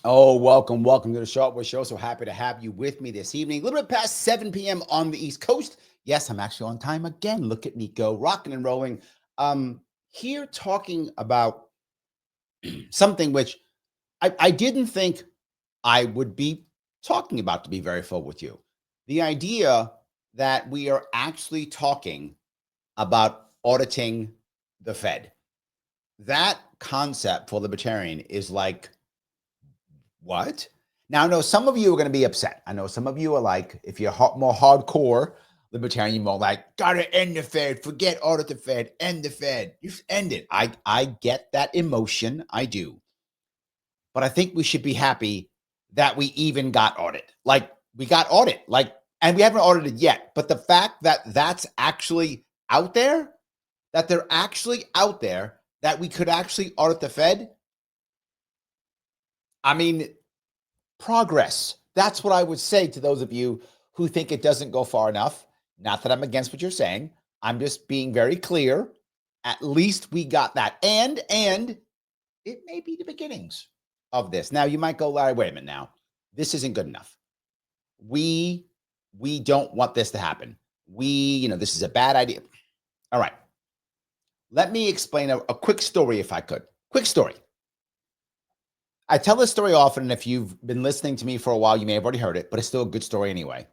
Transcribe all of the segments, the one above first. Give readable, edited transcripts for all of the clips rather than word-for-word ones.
Oh, welcome to the Sharpe Show. So happy to have you with me this evening. A little bit past 7 p.m. on the East Coast. Yes, I'm actually on time again. Look at me go, rocking and rolling. Here talking about something which I didn't think I would be talking about, to be very full with you. The idea that we are actually talking about auditing the Fed. That concept for libertarian is like, what? Now, I know some of you are going to be upset. I know some of you are like, if you're more hardcore libertarian, you're more like, gotta end the Fed, forget audit the Fed, end the Fed. You end it. I get that emotion. I do. But I think we should be happy that we even got audit. Like, we got audit. Like, and we haven't audited yet. But the fact that that's actually out there, that they're actually out there, that we could actually audit the Fed, I mean, progress. That's what I would say to those of you who think it doesn't go far enough. Not that I'm against what you're saying. I'm just being very clear. At least we got that. And it may be the beginnings of this. Now, you might go, Larry, wait a minute now. This isn't good enough. We don't want this to happen. This is a bad idea. All right. Let me explain a quick story if I could. Quick story. I tell this story often, and if you've been listening to me for a while, you may have already heard it, but it's still a good story anyway.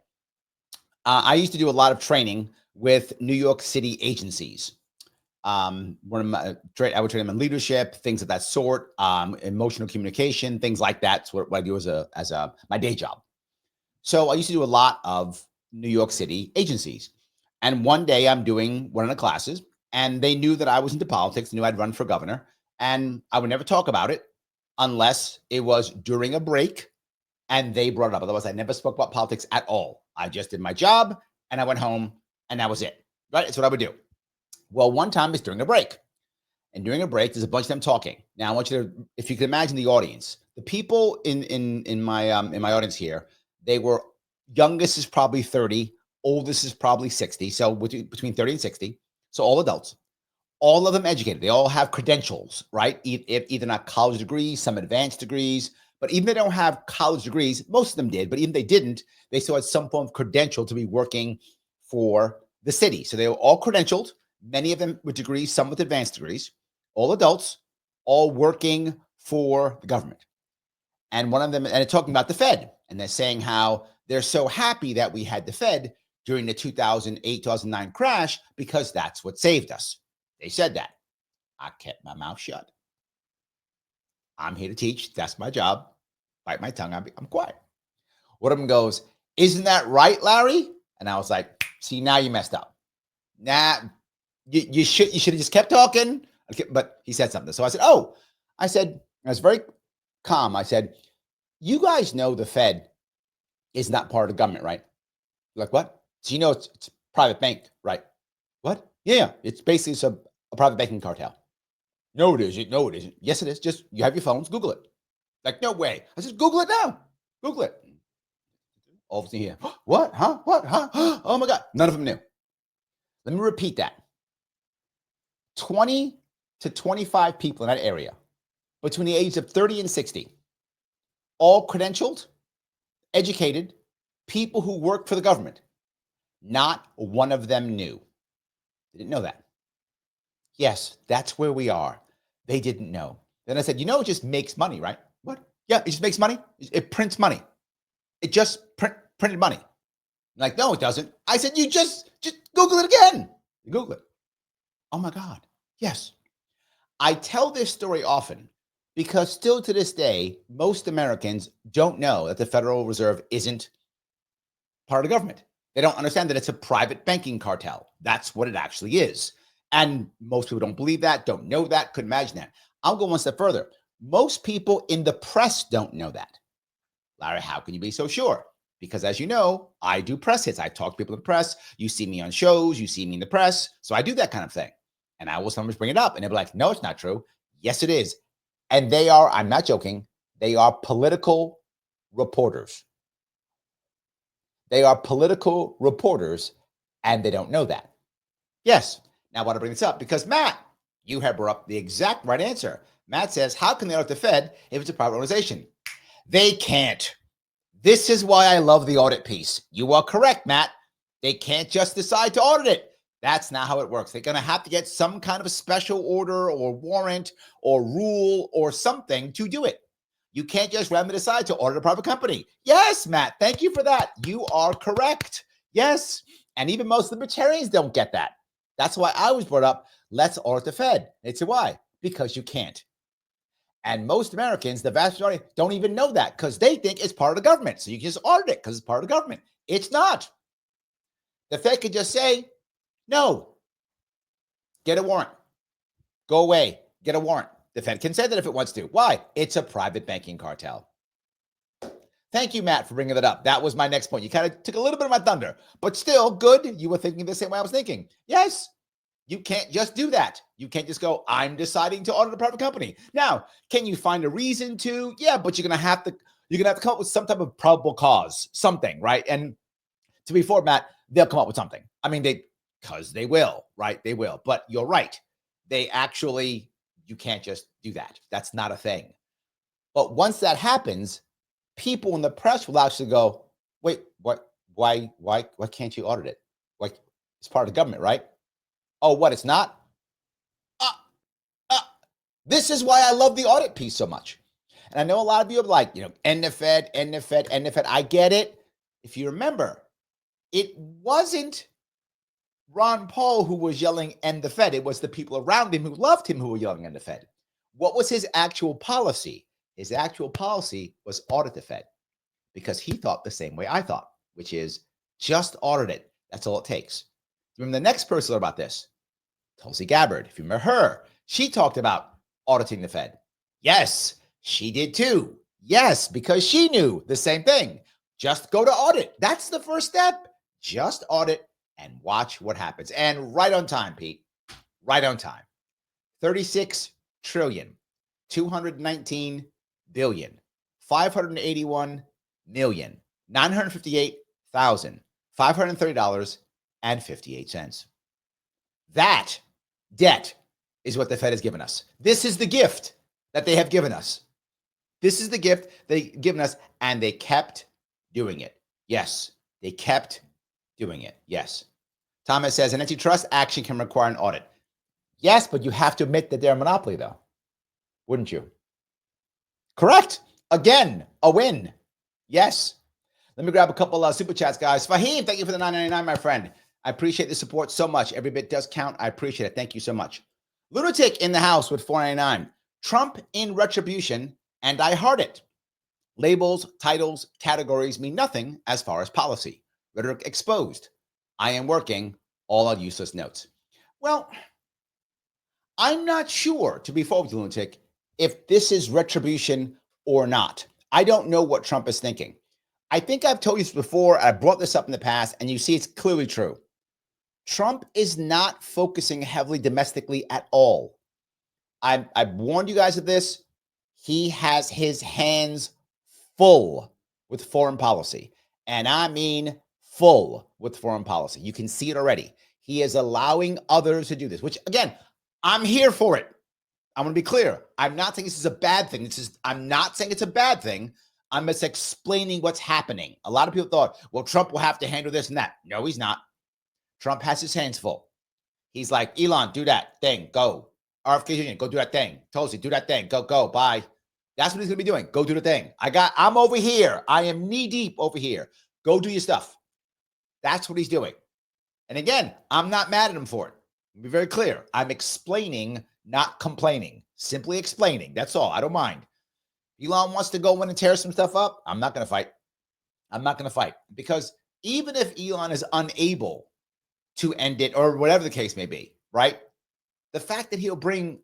I used to do a lot of training with New York City agencies. I would train them in leadership, things of that sort, emotional communication, things like that. That's what I do as my day job. So I used to do a lot of New York City agencies. And one day I'm doing one of the classes, and they knew that I was into politics, knew I'd run for governor, and I would never talk about it unless it was during a break and they brought it up. Otherwise, I never spoke about politics at all. I just did my job and I went home and that was it, right? That's what I would do. Well, one time it's during a break. And during a break, there's a bunch of them talking. Now, I want you to, if you can imagine the audience, the people in my audience here, they were, youngest is probably 30, oldest is probably 60. So between 30 and 60. So all adults. All of them educated. They all have credentials, right? Either not college degrees, some advanced degrees, but even if they don't have college degrees, most of them did, but even if they didn't, they still had some form of credential to be working for the city. So they were all credentialed, many of them with degrees, some with advanced degrees, all adults, all working for the government. And one of them, and they're talking about the Fed, and they're saying how they're so happy that we had the Fed during the 2008, 2009 crash because that's what saved us. They said that. I kept my mouth shut. I'm here to teach. That's my job. Bite my tongue. I'm quiet. One of them goes, isn't that right, Larry? And I was like, see, now you messed up. Nah, you should have just kept talking. But he said something. So I said, I was very calm. I said, you guys know the Fed is not part of the government, right? Like, what? So you know it's a private bank, right? What? Yeah, it's basically a private banking cartel. No, it isn't. No, it isn't. Yes, it is. Just, you have your phones, Google it. Like, no way. I said, Google it now. Google it. All of a sudden here. What? Huh? What? Huh? Oh my God. None of them knew. Let me repeat that. 20 to 25 people in that area between the ages of 30 and 60, all credentialed, educated, people who work for the government. Not one of them knew. They didn't know that. Yes, that's where we are. They didn't know. Then I said, it just makes money, right? What? Yeah, it just makes money. It prints money. It just printed money. Like, no, it doesn't. I said, you just Google it again. You Google it. Oh my God. Yes. I tell this story often because still to this day, most Americans don't know that the Federal Reserve isn't part of the government. They don't understand that it's a private banking cartel. That's what it actually is. And most people don't believe that, don't know that, couldn't imagine that. I'll go one step further. Most people in the press don't know that. Larry, how can you be so sure? Because as you know, I do press hits. I talk to people in the press. You see me on shows, you see me in the press. So I do that kind of thing. And I will sometimes bring it up and they'll be like, no, it's not true. Yes, it is. And they are, I'm not joking, they are political reporters. They are political reporters and they don't know that. Yes. Now, why do I bring this up? Because Matt, you have brought up the exact right answer. Matt says, how can they audit the Fed if it's a private organization? They can't. This is why I love the audit piece. You are correct, Matt. They can't just decide to audit it. That's not how it works. They're going to have to get some kind of a special order or warrant or rule or something to do it. You can't just randomly decide to audit a private company. Yes, Matt, thank you for that. You are correct. Yes. And even most libertarians don't get that. That's why I was brought up, let's audit the Fed. It's why? Because you can't. And most Americans, the vast majority, don't even know that because they think it's part of the government. So you can just audit it because it's part of the government. It's not. The Fed could just say, no, get a warrant. Go away, get a warrant. The Fed can say that if it wants to. Why? It's a private banking cartel. Thank you, Matt, for bringing that up. That was my next point. You kind of took a little bit of my thunder, but still good. You were thinking the same way I was thinking. Yes, you can't just do that. You can't just go, I'm deciding to audit a private company. Now, can you find a reason to? Yeah, but you're gonna have to come up with some type of probable cause, something, right? And to be fair, Matt, they'll come up with something. I mean, because they will, right? They will. But you're right. You can't just do that. That's not a thing. But once that happens, people in the press will actually go, wait, what? Why can't you audit it? Like, it's part of the government, right? Oh, what? It's not? This is why I love the audit piece so much. And I know a lot of you are like, end the Fed, end the Fed, end the Fed. I get it. If you remember, it wasn't Ron Paul who was yelling, end the Fed. It was the people around him who loved him who were yelling, end the Fed. What was his actual policy? His actual policy was audit the Fed because he thought the same way I thought, which is just audit it. That's all it takes. Remember the next person about this? Tulsi Gabbard. If you remember her, she talked about auditing the Fed. Yes, she did too. Yes, because she knew the same thing. Just go to audit. That's the first step. Just audit and watch what happens. And right on time, Pete. Right on time. 36 trillion, 219 billion, 581 million, $958,530.58. That debt is what the Fed has given us. This is the gift that they have given us. This is the gift they've given us, and they kept doing it. Yes, they kept doing it. Yes. Thomas says an antitrust action can require an audit. Yes, but you have to admit that they're a monopoly, though. Wouldn't you? Correct. Again, a win. Yes. Let me grab a couple of super chats, guys. Fahim, thank you for the $9.99, my friend. I appreciate the support so much. Every bit does count. I appreciate it. Thank you so much. Lunatic in the house with $4.99. Trump in retribution, and I heart it. Labels, titles, categories mean nothing as far as policy. Rhetoric exposed. I am working, all on useless notes. Well, I'm not sure, to be forward, Lunatic, if this is retribution or not. I don't know what Trump is thinking. I think I've told you this before. I brought this up in the past, and you see it's clearly true. Trump is not focusing heavily domestically at all. I've warned you guys of this. He has his hands full with foreign policy. And I mean full with foreign policy. You can see it already. He is allowing others to do this, which, again, I'm here for it. I want to be clear. I'm not saying this is a bad thing. I'm not saying it's a bad thing. I'm just explaining what's happening. A lot of people thought, well, Trump will have to handle this and that. No, he's not. Trump has his hands full. He's like, Elon, do that thing. Go. RFK Jr., go do that thing. Tulsi, do that thing. Go. Bye. That's what he's going to be doing. Go do the thing. I'm over here. I am knee deep over here. Go do your stuff. That's what he's doing. And again, I'm not mad at him for it. I'll be very clear. I'm explaining, not complaining. Simply explaining. That's all. I don't mind. Elon wants to go in and tear some stuff up. I'm not going to fight. I'm not going to fight. Because even if Elon is unable to end it or whatever the case may be, right? The fact that he'll bring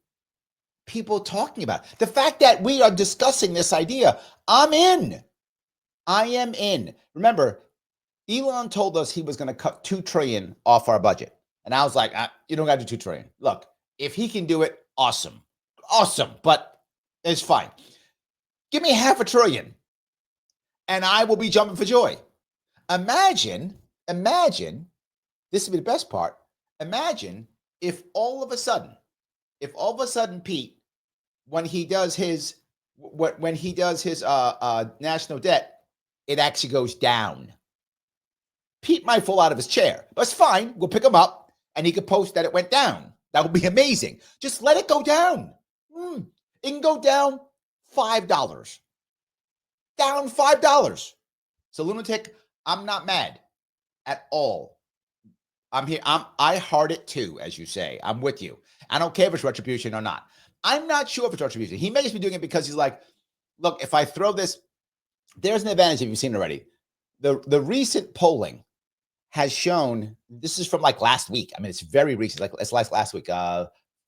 people talking about it, the fact that we are discussing this idea, I'm in. I am in. Remember, Elon told us he was going to cut 2 trillion off our budget. And I was like, you don't got to do 2 trillion. Look, if he can do it, awesome. Awesome. But it's fine. Give me half a trillion and I will be jumping for joy. Imagine, this would be the best part. Imagine if all of a sudden, Pete, when he does his national debt, it actually goes down. Pete might fall out of his chair. That's fine. We'll pick him up and he could post that it went down. That would be amazing. Just let it go down. It can go down $5. Down $5. So, Lunatic, I'm not mad at all. I'm here. I heart it too, as you say. I'm with you. I don't care if it's retribution or not. I'm not sure if it's retribution. He may just be doing it because he's like, look, if I throw this, there's an advantage if you've seen it already. The recent polling has shown, this is from like last week. I mean, it's very recent. Like it's last week,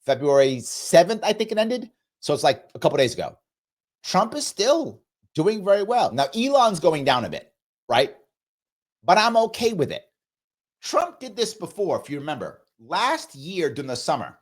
February 7th, I think it ended. So it's like a couple days ago. Trump is still doing very well. Now, Elon's going down a bit, right? But I'm okay with it. Trump did this before, if you remember. Last year during the summer,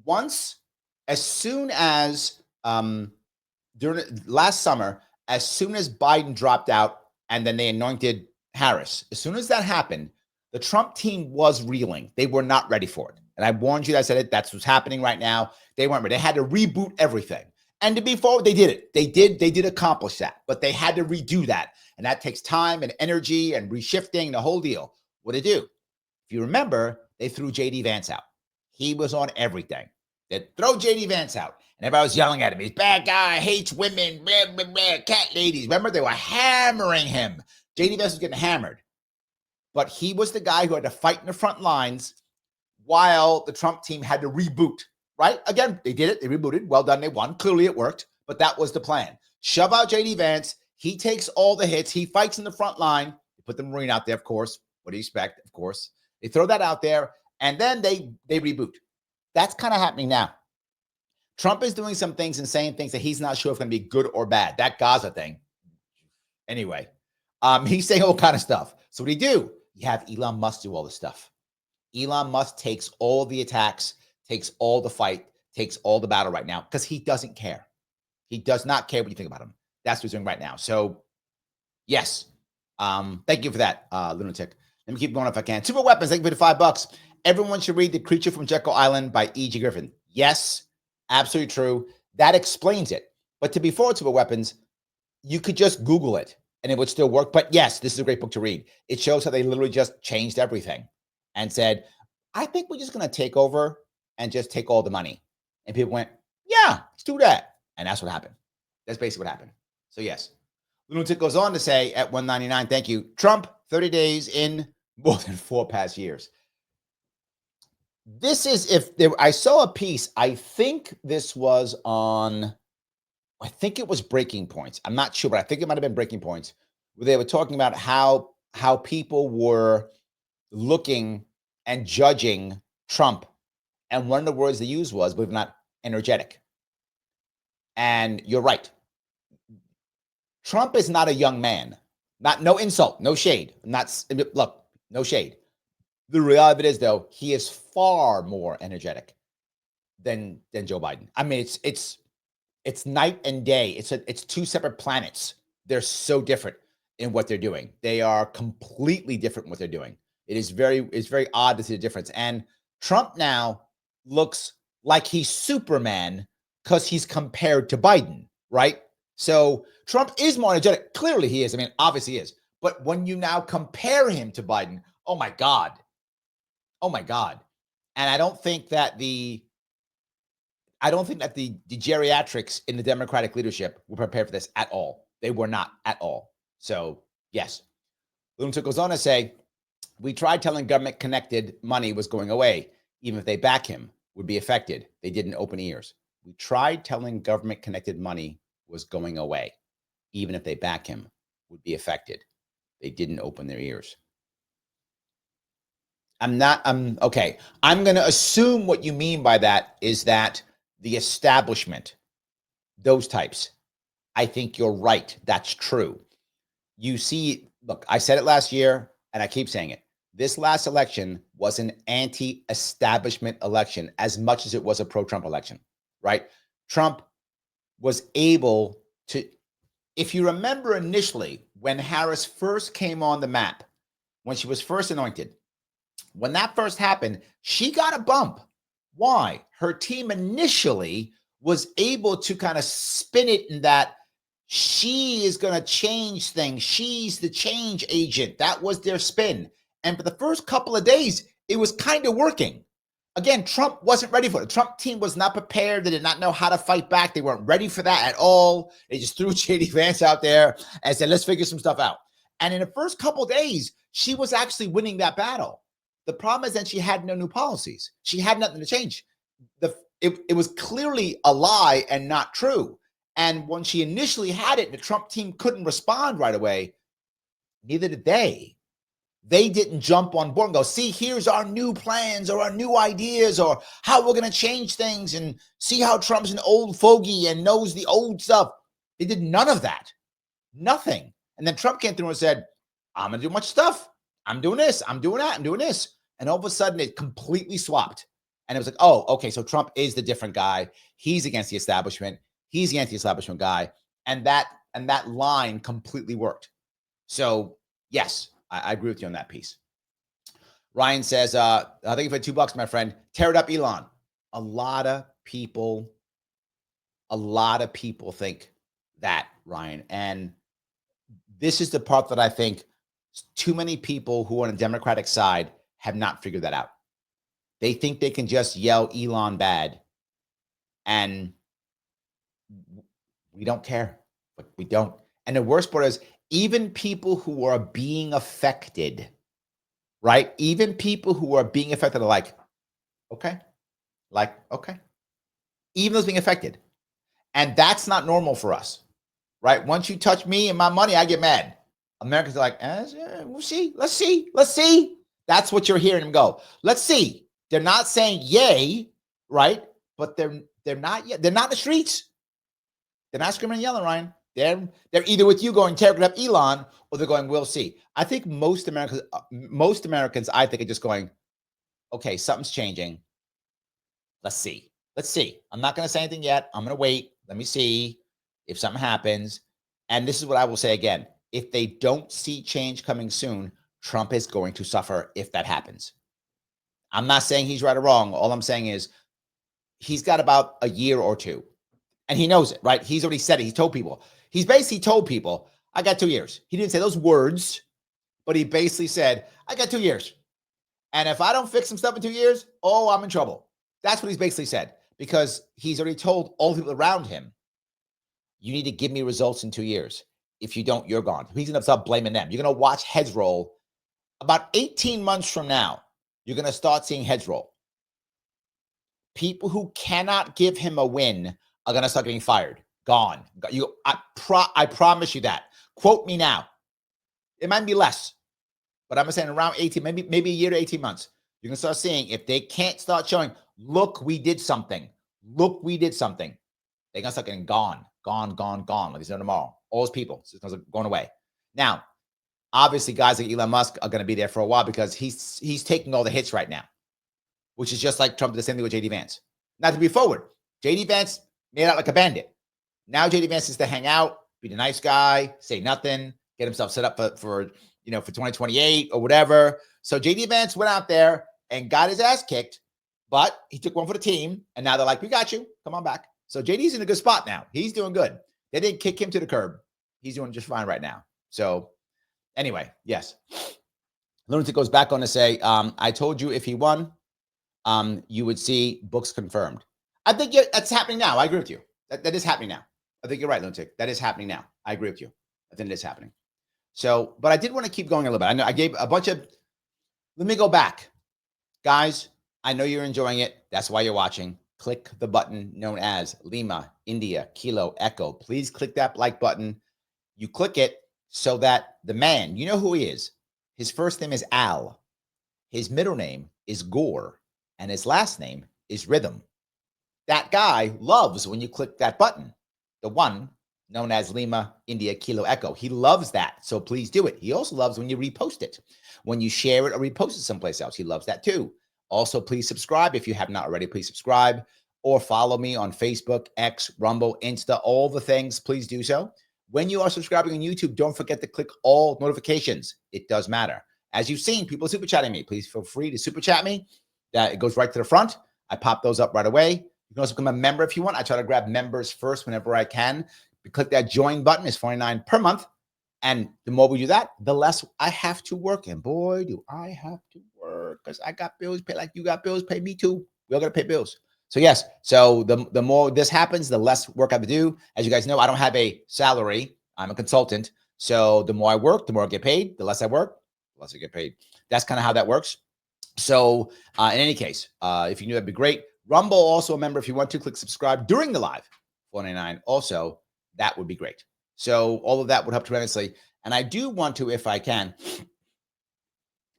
as soon as last summer, as soon as Biden dropped out and then they anointed Harris, as soon as that happened, the Trump team was reeling. They were not ready for it. And I warned you, I said it, that's what's happening right now. They weren't ready. They had to reboot everything. And to be forward, they did it. They did accomplish that, but they had to redo that. And that takes time and energy and reshifting, the whole deal. What did they do? If you remember, they threw J.D. Vance out. He was on everything. They'd throw J.D. Vance out. And everybody was yelling at him. He's a bad guy, hates women, blah, blah, blah, cat ladies. Remember, they were hammering him. J.D. Vance was getting hammered. But he was the guy who had to fight in the front lines while the Trump team had to reboot, right? Again, they did it. They rebooted. Well done. They won. Clearly it worked. But that was the plan. Shove out J.D. Vance. He takes all the hits. He fights in the front line. They put the Marine out there, of course. What do you expect? Of course. They throw that out there, and then they reboot. That's kind of happening now. Trump is doing some things and saying things that he's not sure if going to be good or bad. That Gaza thing. Anyway, he's saying all kind of stuff. So what do you do? You have Elon Musk do all this stuff. Elon Musk takes all the attacks, takes all the fight, takes all the battle right now because he doesn't care. He does not care what you think about him. That's what he's doing right now. So, yes. Thank you for that, Lunatic. Let me keep going if I can. Super Weapons, thank you for the $5. Everyone should read The Creature from Jekyll Island by E.G. Griffin. Yes, absolutely true. That explains it. But to be forward, Super Weapons, you could just Google it and it would still work. But yes, this is a great book to read. It shows how they literally just changed everything and said, I think we're just going to take over and just take all the money. And people went, yeah, let's do that. And that's what happened. That's basically what happened. So yes. Lunatic goes on to say at 199, thank you. Trump, 30 days in more than 4 past years. This is I saw a piece. I think this was on, I think it was Breaking Points. I'm not sure, but I think it might have been Breaking Points where they were talking about how people were looking and judging Trump. And one of the words they used was, believe it or not, energetic. And you're right. Trump is not a young man. No insult, no shade. Look, no shade. The reality of it is, though, he is far more energetic than Joe Biden. I mean, it's night and day. It's 2 separate planets. They're so different in what they're doing. They are completely different in what they're doing. It's very odd to see the difference. And Trump now looks like he's Superman because he's compared to Biden, right? So Trump is more energetic. Clearly he is. I mean, obviously he is. But when you now compare him to Biden, oh my God. Oh my God. And I don't think that the geriatrics in the Democratic leadership were prepared for this at all. They were not at all. So yes. Lunatic goes on to say, we tried telling government connected money was going away. Even if they back him, would be affected. They didn't open ears. We tried telling government connected money was going away. Even if they back him, would be affected. They didn't open their ears. Okay. I'm going to assume what you mean by that is that the establishment, those types, I think you're right. That's true. you see, look, I said it last year and I keep saying it. This last election was an anti-establishment election as much as it was a pro-Trump election, right? Trump was able to, if you remember initially when Harris first came on the map, when she was first anointed, when that first happened, she got a bump. Why? Her team initially was able to kind of spin it in that she is going to change things. She's the change agent. That was their spin. And for the first couple of days, it was kind of working. Again, Trump wasn't ready for it. The Trump team was not prepared. They did not know how to fight back. They weren't ready for that at all. They just threw JD Vance out there and said, let's figure some stuff out. And in the first couple of days, she was actually winning that battle. The problem is that she had no new policies. She had nothing to change. It was clearly a lie and not true. And when she initially had it, the Trump team couldn't respond right away. Neither did they. They didn't jump on board and go, see, here's our new plans or our new ideas or how we're going to change things and see how Trump's an old fogey and knows the old stuff. They did none of that. Nothing. And then Trump came through and said, I'm going to do much stuff. I'm doing this. I'm doing that. I'm doing this. And all of a sudden it completely swapped. And it was like, oh, okay, so Trump is the different guy. He's against the establishment. He's the anti-establishment guy. And that line completely worked. So yes, I agree with you on that piece. Ryan says, I think for $2, my friend, tear it up, Elon. A lot of people think that, Ryan. And this is the part that I think too many people who are on the Democratic side have not figured that out. They think they can just yell Elon bad. And we don't care. But we don't. And the worst part is even people who are being affected, right? Even people who are being affected are like, okay. Even those being affected. And that's not normal for us, right? Once you touch me and my money, I get mad. Americans are like, we'll see. Let's see. That's what you're hearing them go. Let's see. They're not saying yay, right? But they're not yet. They're not in the streets. They're not screaming and yelling, Ryan. They're either with you going, tear it up, Elon, or they're going, we'll see. I think most Americans, I think, are just going, okay, something's changing. Let's see. I'm not going to say anything yet. I'm going to wait. Let me see if something happens. And this is what I will say again. If they don't see change coming soon, Trump is going to suffer if that happens. I'm not saying he's right or wrong. All I'm saying is he's got about a year or two. And he knows it, right? He's already said it. He's told people. He's basically told people, I got 2 years. He didn't say those words, but he basically said, I got 2 years. And if I don't fix some stuff in 2 years, I'm in trouble. That's what he's basically said, because he's already told all the people around him, you need to give me results in 2 years. If you don't, you're gone. He's going to start blaming them. You're going to watch heads roll. About 18 months from now, you're going to start seeing heads roll. People who cannot give him a win are going to start getting fired. Gone. I promise you that. Quote me now. It might be less, but I'm saying around 18, maybe a year to 18 months. You're going to start seeing if they can't start showing, look, we did something. They're going to start getting gone. Like it's no tomorrow. All those people. It's going away. Now, obviously, guys like Elon Musk are going to be there for a while because he's taking all the hits right now, which is just like Trump did the same thing with JD Vance. Not to be forward. JD Vance made out like a bandit. Now JD Vance is to hang out, be the nice guy, say nothing, get himself set up for 2028 or whatever. So JD Vance went out there and got his ass kicked, but he took one for the team. And now they're like, we got you. Come on back. So JD's in a good spot now. He's doing good. They didn't kick him to the curb. He's doing just fine right now. So anyway, yes. Lunatic goes back on to say, I told you if he won, you would see books confirmed. I think that's happening now. I agree with you. That is happening now. I think you're right, Lunatic. That is happening now. I agree with you. I think it is happening. So, but I did want to keep going a little bit. I know I gave a bunch of, let me go back. Guys, I know you're enjoying it. That's why you're watching. Click the button known as Lima, India, Kilo, Echo. Please click that like button. You click it so that the man, you know who he is. His first name is Al. His middle name is Gore. And his last name is Rhythm. That guy loves when you click that button. The one known as Lima India Kilo Echo. He loves that. So please do it. He also loves when you repost it, when you share it or repost it someplace else. He loves that too. Also, please subscribe if you have not already. Please subscribe or follow me on Facebook, X, Rumble, Insta, all the things. Please do so. When you are subscribing on YouTube, don't forget to click all notifications. It does matter. As you've seen, people are super chatting me. Please feel free to super chat me. It goes right to the front. I pop those up right away. You can also become a member if you want. I try to grab members first whenever I can. You click that join button. It's $49 per month. And the more we do that, the less I have to work. And boy, do I have to work, because I got bills pay like you got bills pay me too. We all got to pay bills. So yes, so the more this happens, the less work I have to do. As you guys know, I don't have a salary. I'm a consultant. So the more I work, the more I get paid. The less I work, the less I get paid. That's kind of how that works. So in any case, if you knew, that'd be great. Rumble, also a member. If you want to, click subscribe during the live. $4.99. Also, that would be great. So all of that would help tremendously. And I do want to, if I can,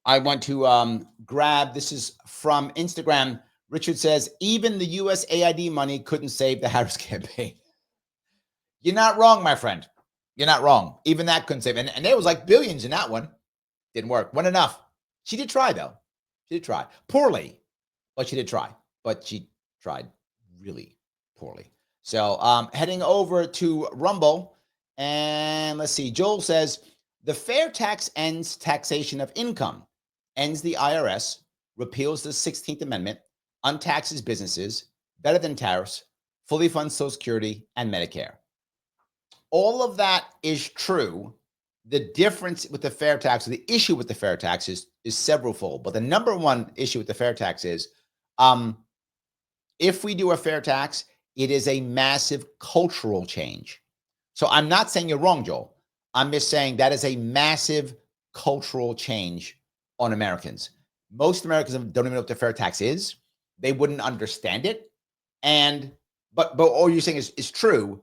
I want to grab, this is from Instagram. Richard says, even the USAID money couldn't save the Harris campaign. You're not wrong, my friend. You're not wrong. Even that couldn't save. And there was like billions in that one. Didn't work. Wasn't enough. She did try, though. She did try. Poorly, but she did try. But she tried really poorly. So heading over to Rumble. And let's see. Joel says, the fair tax ends taxation of income, ends the IRS, repeals the 16th Amendment, untaxes businesses, better than tariffs, fully funds Social Security and Medicare. All of that is true. The difference with the fair tax, or the issue with the fair tax is severalfold. But the number one issue with the fair tax is if we do a fair tax, it is a massive cultural change. So I'm not saying you're wrong, Joel. I'm just saying that is a massive cultural change on Americans. Most Americans don't even know what the fair tax is. They wouldn't understand it. But all you're saying is true,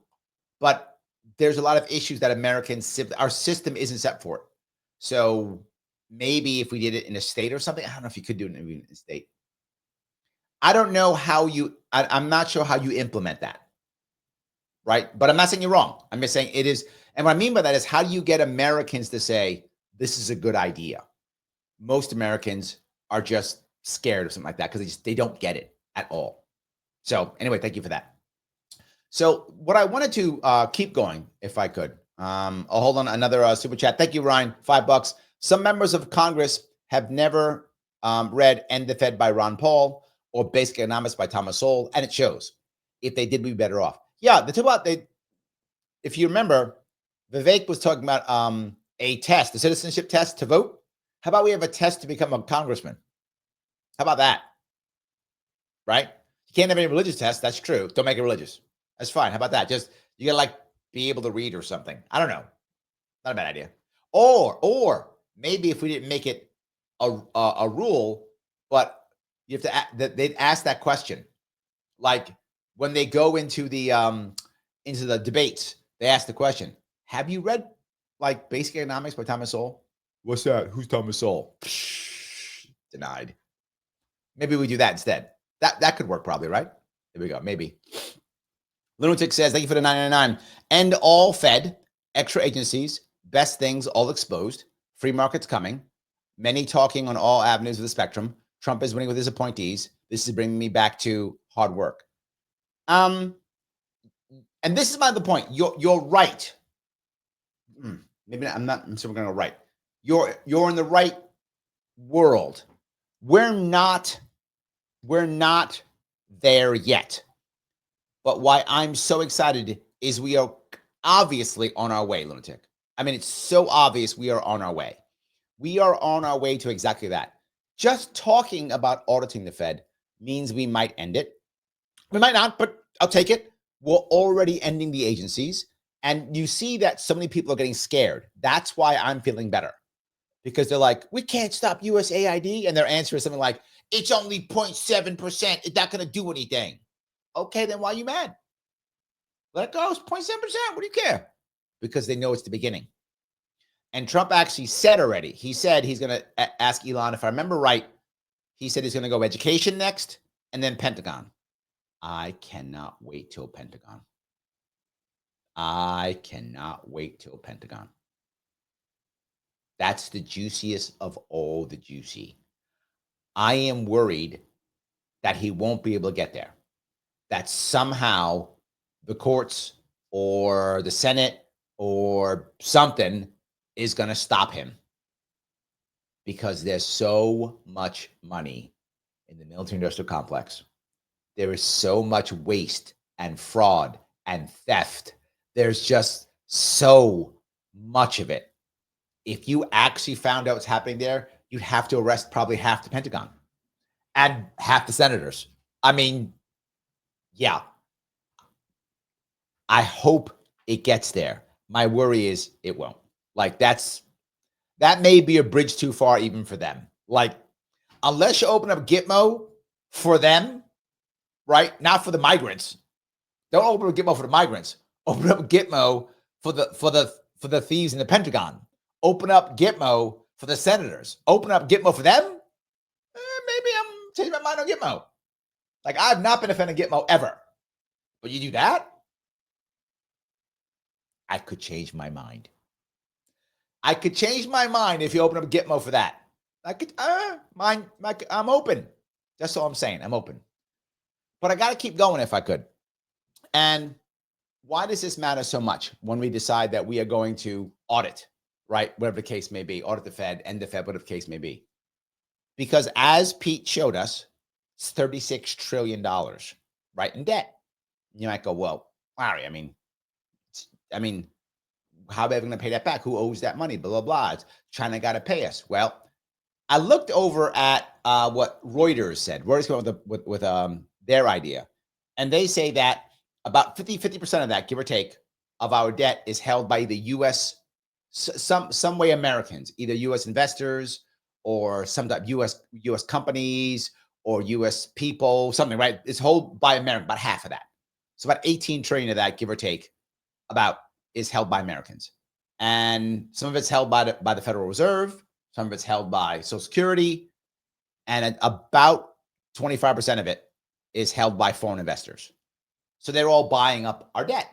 but there's a lot of issues that Americans, our system isn't set for it. So maybe if we did it in a state or something, I don't know if you could do it in a state. I don't know how I'm not sure how you implement that. Right. But I'm not saying you're wrong. I'm just saying it is. And what I mean by that is, how do you get Americans to say, this is a good idea? Most Americans are just scared of something like that because they don't get it at all. So anyway, thank you for that. So what I wanted to keep going, if I could, I'll hold on another super chat. Thank you, Ryan. $5. Some members of Congress have never read End the Fed by Ron Paul or Basic Economics by Thomas Sowell, and it shows. If they did, we'd be better off. Yeah, the two about if you remember, Vivek was talking about a test, a citizenship test to vote. How about we have a test to become a congressman? How about that? Right? You can't have any religious tests. That's true. Don't make it religious. That's fine. How about that? Just you gotta like be able to read or something. I don't know. Not a bad idea. Or maybe if we didn't make it a rule, but you have to they'd ask that question, like when they go into the debates, they ask the question: have you read like Basic Economics by Thomas Sowell? What's that? Who's Thomas Sowell? Denied. Maybe we do that instead. That could work probably, right? There we go. Maybe. Lunatic says, thank you for the 999. End all Fed, extra agencies, best things all exposed, free markets coming, many talking on all avenues of the spectrum. Trump is winning with his appointees. This is bringing me back to hard work. And this is the point. You're right. Maybe not, I'm sure we're going to go right. You're in the right world. We're not there yet. But why I'm so excited is we are obviously on our way, Lunatic. I mean, it's so obvious we are on our way. We are on our way to exactly that. Just talking about auditing the Fed means we might end it. We might not, but I'll take it. We're already ending the agencies. And you see that so many people are getting scared. That's why I'm feeling better. Because they're like, we can't stop USAID. And their answer is something like, it's only 0.7%. It's not going to do anything. Okay, then why are you mad? Let it go. It's 0.7%. What do you care? Because they know it's the beginning. And Trump actually said already, he said he's going to ask Elon, if I remember right, he said he's going to go education next and then Pentagon. I cannot wait till Pentagon. I cannot wait till Pentagon. That's the juiciest of all the juicy. I am worried that he won't be able to get there, that somehow the courts or the Senate or something is going to stop him because there's so much money in the military industrial complex. There is so much waste and fraud and theft. There's just so much of it. If you actually found out what's happening there, you'd have to arrest probably half the Pentagon and half the senators. I mean, yeah, I hope it gets there. My worry is it won't. Like that may be a bridge too far even for them. Like unless you open up Gitmo for them, right? Not for the migrants. Don't open up Gitmo for the migrants. Open up Gitmo for the thieves in the Pentagon. Open up Gitmo for the senators. Open up Gitmo for them. Maybe I'm changing my mind on Gitmo. Like I've not been a fan of Gitmo ever, but you do that, I could change my mind. I could change my mind if you open up Gitmo for that. I could, I'm open. That's all I'm saying. I'm open. But I got to keep going if I could. And why does this matter so much when we decide that we are going to audit, right? Whatever the case may be, audit the Fed, end the Fed, whatever the case may be. Because as Pete showed us, it's $36 trillion, right, in debt. You might go, well, Larry, I mean, how are they going to pay that back? Who owes that money? Blah, blah, blah. It's China got to pay us. Well, I looked over at what Reuters said. Reuters came up with their idea. And they say that about 50% of that, give or take, of our debt is held by the U.S., some way Americans, either U.S. investors or some type U.S. companies or U.S. people, something, right? It's held by America, about half of that. So about 18 trillion of that, give or take, about is held by Americans. And some of it's held by the Federal Reserve. Some of it's held by Social Security. And about 25% of it is held by foreign investors. So they're all buying up our debt.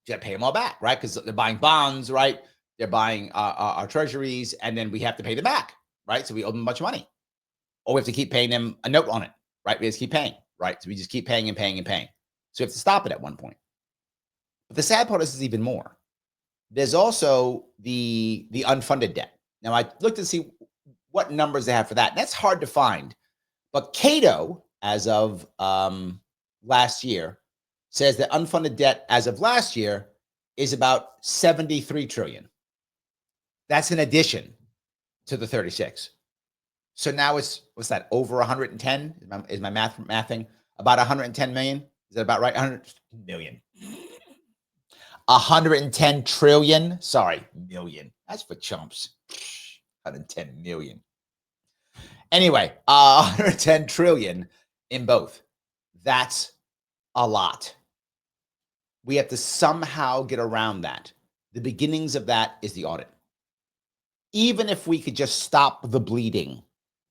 You got to pay them all back, right? Because they're buying bonds, right? They're buying our treasuries, and then we have to pay them back, right? So we owe them a bunch of money. Or we have to keep paying them a note on it, right? We just keep paying, right? So we just keep paying and paying and paying. So we have to stop it at one point. But the sad part is even more. There's also the unfunded debt. Now, I looked to see what numbers they have for that. That's hard to find. But Cato, as of last year, says that unfunded debt as of last year is about 73 trillion. That's in addition to the 36. So now it's, what's that, over 110? Is my mathing? About 110 million? Is that about right? 100 million. 110 trillion. Sorry, million. That's for chumps. 110 million. Anyway, 110 trillion in both. That's a lot. We have to somehow get around that. The beginnings of that is the audit. Even if we could just stop the bleeding,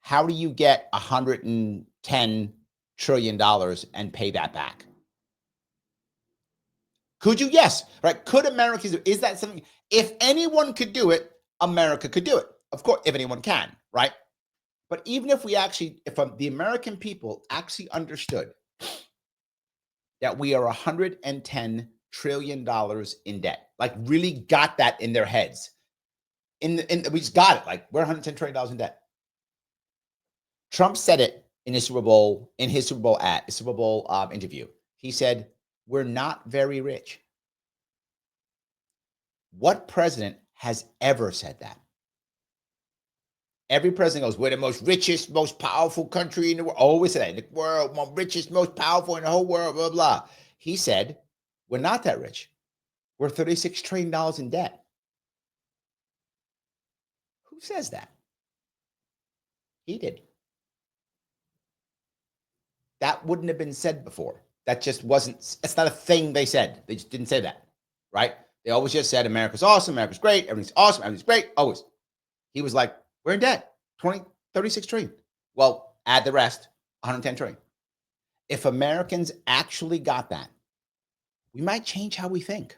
how do you get $110 trillion and pay that back? Could you? Yes, right. Could Americans do? Is that something? If anyone could do it, America could do it. Of course, if anyone can, right? But even if the American people actually understood that we are $110 trillion in debt, like really got that in their heads, we just got it. Like we're $110 trillion in debt. Trump said it in his Super Bowl interview. He said, "We're not very rich." What president has ever said that? Every president goes, "We're the most richest, most powerful country in the world." Always say that, in the world, most richest, most powerful in the whole world, blah, blah. He said, "We're not that rich. We're $36 trillion in debt." Who says that? He did. That wouldn't have been said before. That just wasn't, it's not a thing they said. They just didn't say that, right? They always just said, America's awesome, America's great, everything's awesome, everything's great, always. He was like, we're in debt, 36 trillion. Well, add the rest, 110 trillion. If Americans actually got that, we might change how we think.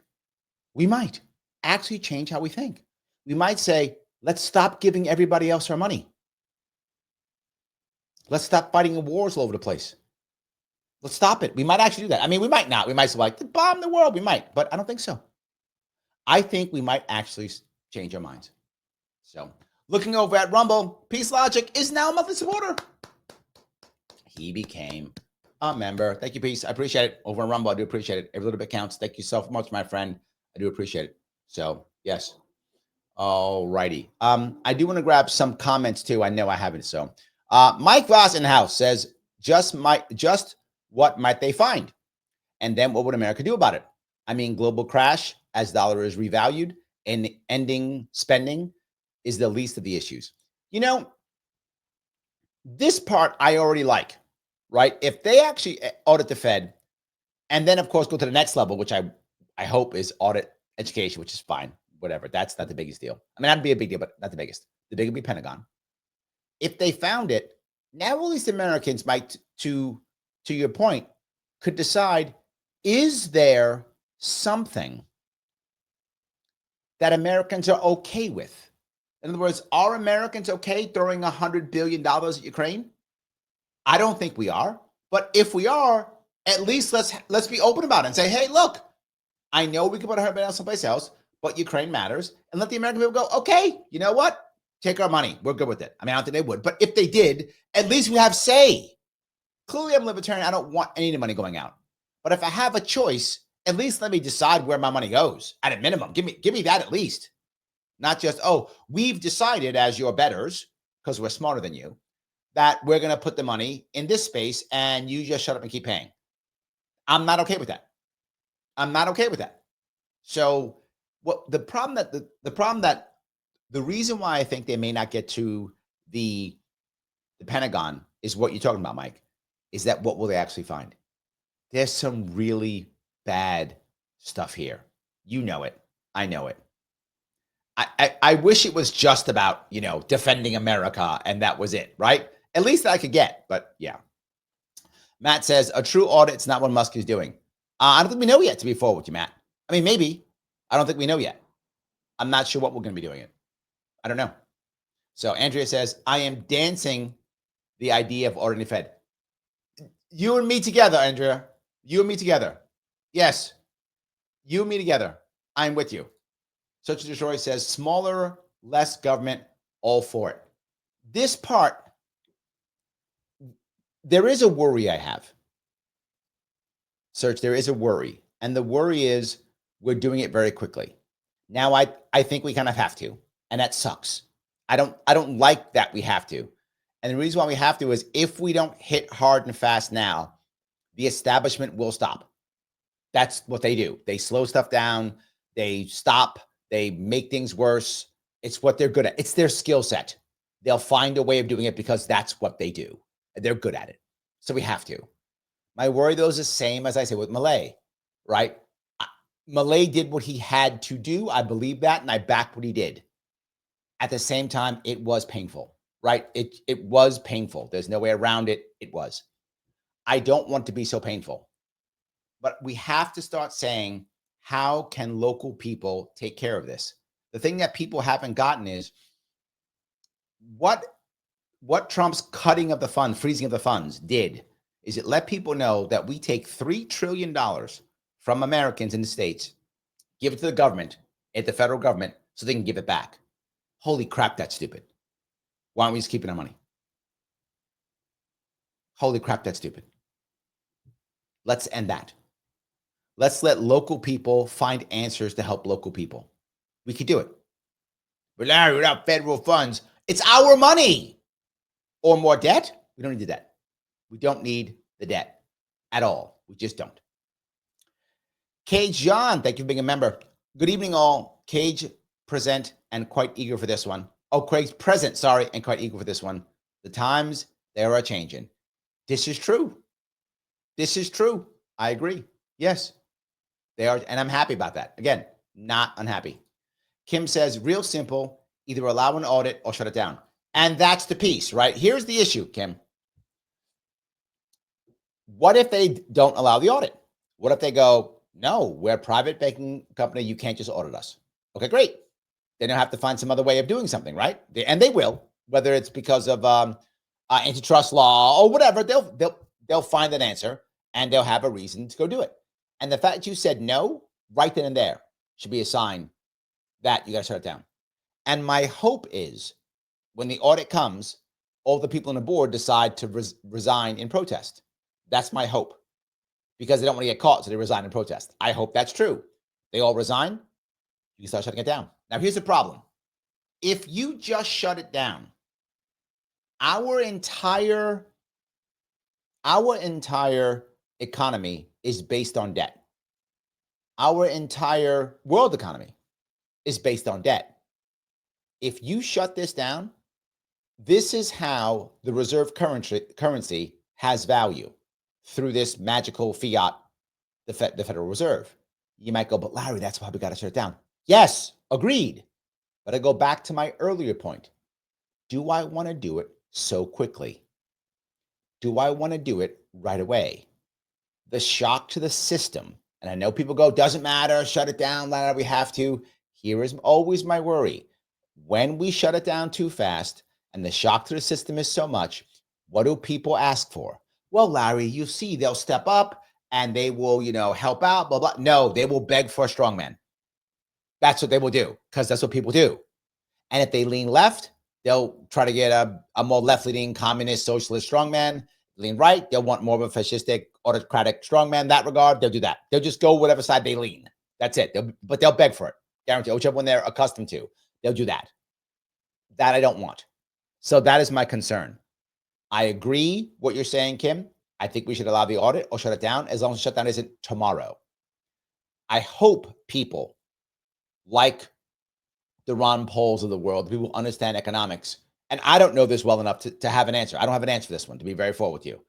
We might actually change how we think. We might say, let's stop giving everybody else our money. Let's stop fighting wars all over the place. Let's stop it. We might actually do that. I mean, we might not. We might say like, bomb the world. We might, but I don't think so. I think we might actually change our minds. So looking over at Rumble, Peace Logic is now a monthly supporter. He became a member. Thank you, Peace. I appreciate it. Over on Rumble, I do appreciate it. Every little bit counts. Thank you so much, my friend. I do appreciate it. So yes. All righty. I do want to grab some comments too. I know I haven't. So Mike Voss in the house says, just what might they find? And then what would America do about it? I mean, global crash as dollar is revalued and ending spending is the least of the issues. You know, this part I already like, right? If they actually audit the Fed and then, of course, go to the next level, which I hope is audit education, which is fine, whatever. That's not the biggest deal. I mean, that'd be a big deal, but not the biggest. The big would be Pentagon. If they found it, now at least Americans might, to your point, could decide, is there something that Americans are okay with? In other words, are Americans okay throwing $100 billion at Ukraine? I don't think we are. But if we are, at least let's be open about it and say, hey, look, I know we can put $100 billion someplace else, but Ukraine matters. And let the American people go, okay, you know what? Take our money. We're good with it. I mean, I don't think they would. But if they did, at least we have say. Clearly, I'm libertarian. I don't want any of the money going out. But if I have a choice, at least let me decide where my money goes at a minimum. Give me that at least. Not just, oh, we've decided as your betters, because we're smarter than you, that we're going to put the money in this space and you just shut up and keep paying. I'm not okay with that. I'm not okay with that. So what the problem that the reason why I think they may not get to the Pentagon is what you're talking about, Mike, is that what will they actually find? There's some really bad stuff here. You know it. I know it. I wish it was just about, defending America and that was it, right? At least I could get, but yeah. Matt says, a true audit's not what Musk is doing. I don't think we know yet, to be forward with you, Matt. I mean, maybe. I don't think we know yet. I'm not sure what we're going to be doing it. I don't know. So Andrea says, I am dancing the idea of auditing the Fed. You and me together, Andrea. You and me together. Yes. You and me together. I'm with you. Such a Destroy says, smaller, less government, all for it. This part, there is a worry I have. Search, there is a worry. And the worry is we're doing it very quickly. Now, I think we kind of have to, and that sucks. I don't like that we have to. And the reason why we have to is if we don't hit hard and fast now, the establishment will stop. That's what they do. They slow stuff down. They stop. They make things worse. It's what they're good at. It's their skill set. They'll find a way of doing it because that's what they do. They're good at it. So we have to. My worry, though, is the same as I said with Malay, right? Malay did what he had to do. I believe that, and I back what he did. At the same time, it was painful, right? It was painful. There's no way around it. It was. I don't want to be so painful. But we have to start saying, how can local people take care of this? The thing that people haven't gotten is what Trump's cutting of the funds, freezing of the funds did is it let people know that we take $3 trillion from Americans in the States, give it to the government, at the federal government, so they can give it back. Holy crap, that's stupid. Why aren't we just keeping our money? Holy crap, that's stupid. Let's end that. Let's let local people find answers to help local people. We could do it. But Larry, without federal funds, it's our money. Or more debt? We don't need the debt. We don't need the debt at all. We just don't. Cage John, thank you for being a member. Good evening, all. Cage present and quite eager for this one. Oh, Craig's present, sorry, and quite eager for this one. The times, they are changing. This is true. This is true. I agree. Yes, they are. And I'm happy about that. Again, not unhappy. Kim says, real simple, either allow an audit or shut it down. And that's the piece, right? Here's the issue, Kim. What if they don't allow the audit? What if they go, No, we're a private banking company. You can't just audit us. Okay, great. Then they'll have to find some other way of doing something, right? And they will, whether it's because of antitrust law or whatever. They'll find an answer and they'll have a reason to go do it. And the fact that you said no, right then and there, should be a sign that you got to shut it down. And my hope is when the audit comes, all the people on the board decide to resign in protest. That's my hope, because they don't want to get caught, so they resign in protest. I hope that's true. They all resign, you can start shutting it down. Now, here's the problem. If you just shut it down, our entire economy is based on debt. Our entire world economy is based on debt. If you shut this down, this is how the reserve currency has value, through this magical fiat, the Federal Reserve. You might go, but Larry, that's why we got to shut it down. Yes, agreed. But I go back to my earlier point. Do I want to do it so quickly? Do I want to do it right away? The shock to the system, and I know people go, doesn't matter, shut it down, Larry, we have to. Here is always my worry. When we shut it down too fast and the shock to the system is so much, what do people ask for? Well, Larry, you see, they'll step up and they will, help out, blah, blah. No, they will beg for a strongman. That's what they will do, because that's what people do. And if they lean left, they'll try to get a more left-leaning communist socialist strongman. Lean right, they'll want more of a fascistic autocratic strongman. In that regard, they'll do that. They'll just go whatever side they lean. That's it. But they'll beg for it. Guarantee, whichever one they're accustomed to, they'll do that. That I don't want. So that is my concern. I agree what you're saying, Kim. I think we should allow the audit or shut it down, as long as the shutdown isn't tomorrow. I hope people like the Ron Pauls of the world, people who understand economics, and I don't know this well enough to have an answer. I don't have an answer for this one, to be very forward with you.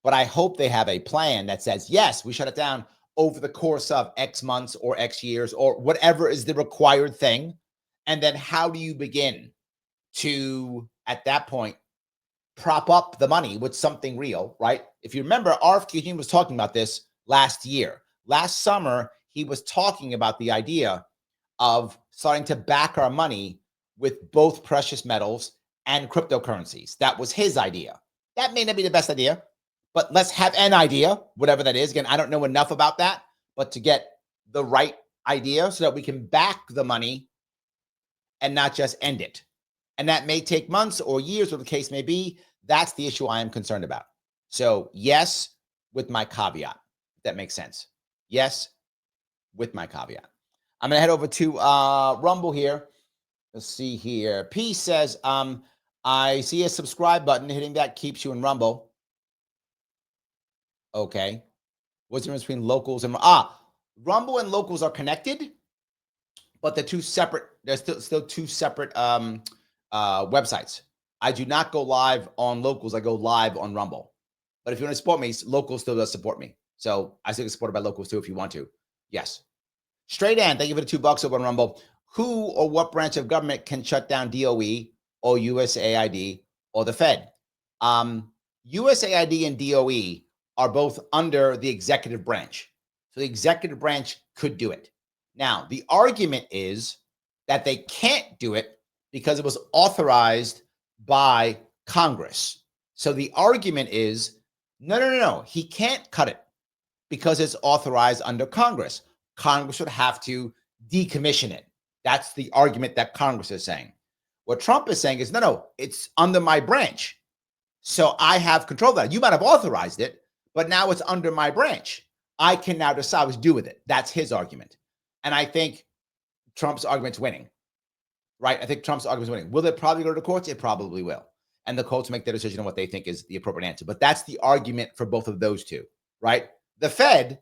But I hope they have a plan that says, yes, we shut it down over the course of X months or X years or whatever is the required thing. And then how do you begin to, at that point, prop up the money with something real, right? If you remember, RFK was talking about this last year. Last summer, he was talking about the idea of starting to back our money with both precious metals and cryptocurrencies. That was his idea. That may not be the best idea, but let's have an idea, whatever that is. Again, I don't know enough about that, but to get the right idea so that we can back the money and not just end it. And that may take months or years, whatever the case may be. That's the issue I am concerned about. So yes, with my caveat, if that makes sense. Yes, with my caveat. I'm going to head over to Rumble here. Let's see here. P says, I see a subscribe button. Hitting that keeps you in Rumble. Okay. What's the difference between locals and... Rumble and locals are connected, but they're two separate... There's still two separate websites. I do not go live on locals. I go live on Rumble. But if you want to support me, locals still does support me. So I still get supported by locals too if you want to. Yes. Straight Ann, thank you for the $2 over on Rumble. Who or what branch of government can shut down DOE or USAID or the Fed? USAID and DOE are both under the executive branch. So the executive branch could do it. Now, the argument is that they can't do it because it was authorized by Congress. So the argument is, no. He can't cut it because it's authorized under Congress. Congress would have to decommission it. That's the argument that Congress is saying. What Trump is saying is, no, it's under my branch. So I have control of that. You might have authorized it, but now it's under my branch. I can now decide what to do with it. That's his argument. And I think Trump's argument's winning, right? I think Trump's argument's winning. Will it probably go to the courts? It probably will. And the courts make their decision on what they think is the appropriate answer. But that's the argument for both of those two, right? The Fed,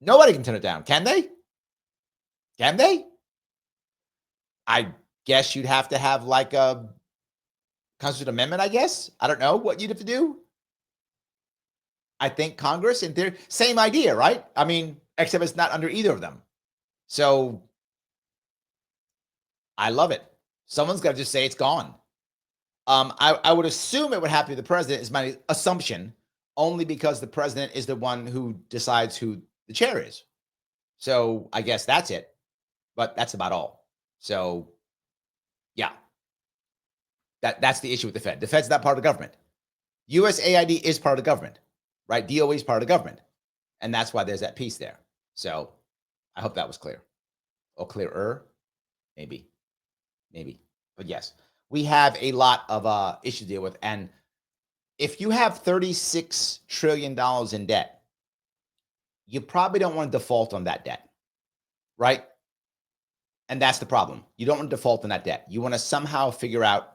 nobody can turn it down. Can they? Can they? I guess you'd have to have like a constitutional amendment, I guess. I don't know what you'd have to do. I think Congress and their same idea, right? I mean, except it's not under either of them. So I love it. Someone's got to just say it's gone. I would assume it would have to be the president, is my assumption, only because the president is the one who decides who The chair is. So I guess that's it. But that's about all. So yeah, that's the issue with the Fed. The Fed's not part of the government. USAID is part of the government, right? DOE is part of the government. And that's why there's that piece there. So I hope that was clear. Or clearer, maybe. But yes, we have a lot of issues to deal with. And if you have $36 trillion in debt, you probably don't want to default on that debt, right? And that's the problem. You don't want to default on that debt. You want to somehow figure out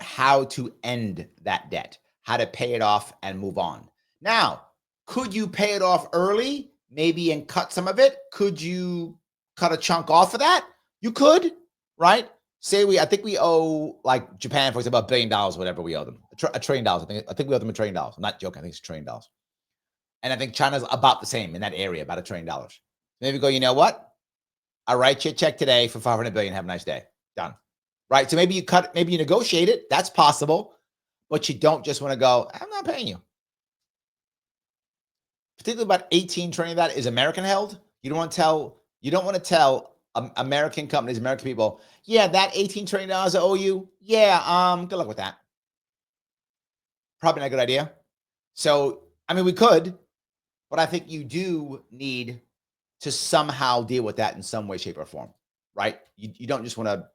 how to end that debt, how to pay it off and move on. Now, could you pay it off early, maybe, and cut some of it? Could you cut a chunk off of that? You could, right? I think we owe, like Japan, for example, $1 billion, whatever we owe them, $1 trillion. I think we owe them $1 trillion. I'm not joking. I think it's $1 trillion. And I think China's about the same in that area, about $1 trillion. Maybe go, you know what? I'll write you a check today for $500 billion. Have a nice day. Done. Right? So maybe you negotiate it. That's possible. But you don't just want to go, I'm not paying you. Particularly about 18 trillion of that is American held. You don't want to tell American companies, American people, yeah, that $18 trillion I owe you. Yeah, good luck with that. Probably not a good idea. So, I mean, we could, but I think you do need to somehow deal with that in some way, shape, or form, right? You don't just want to,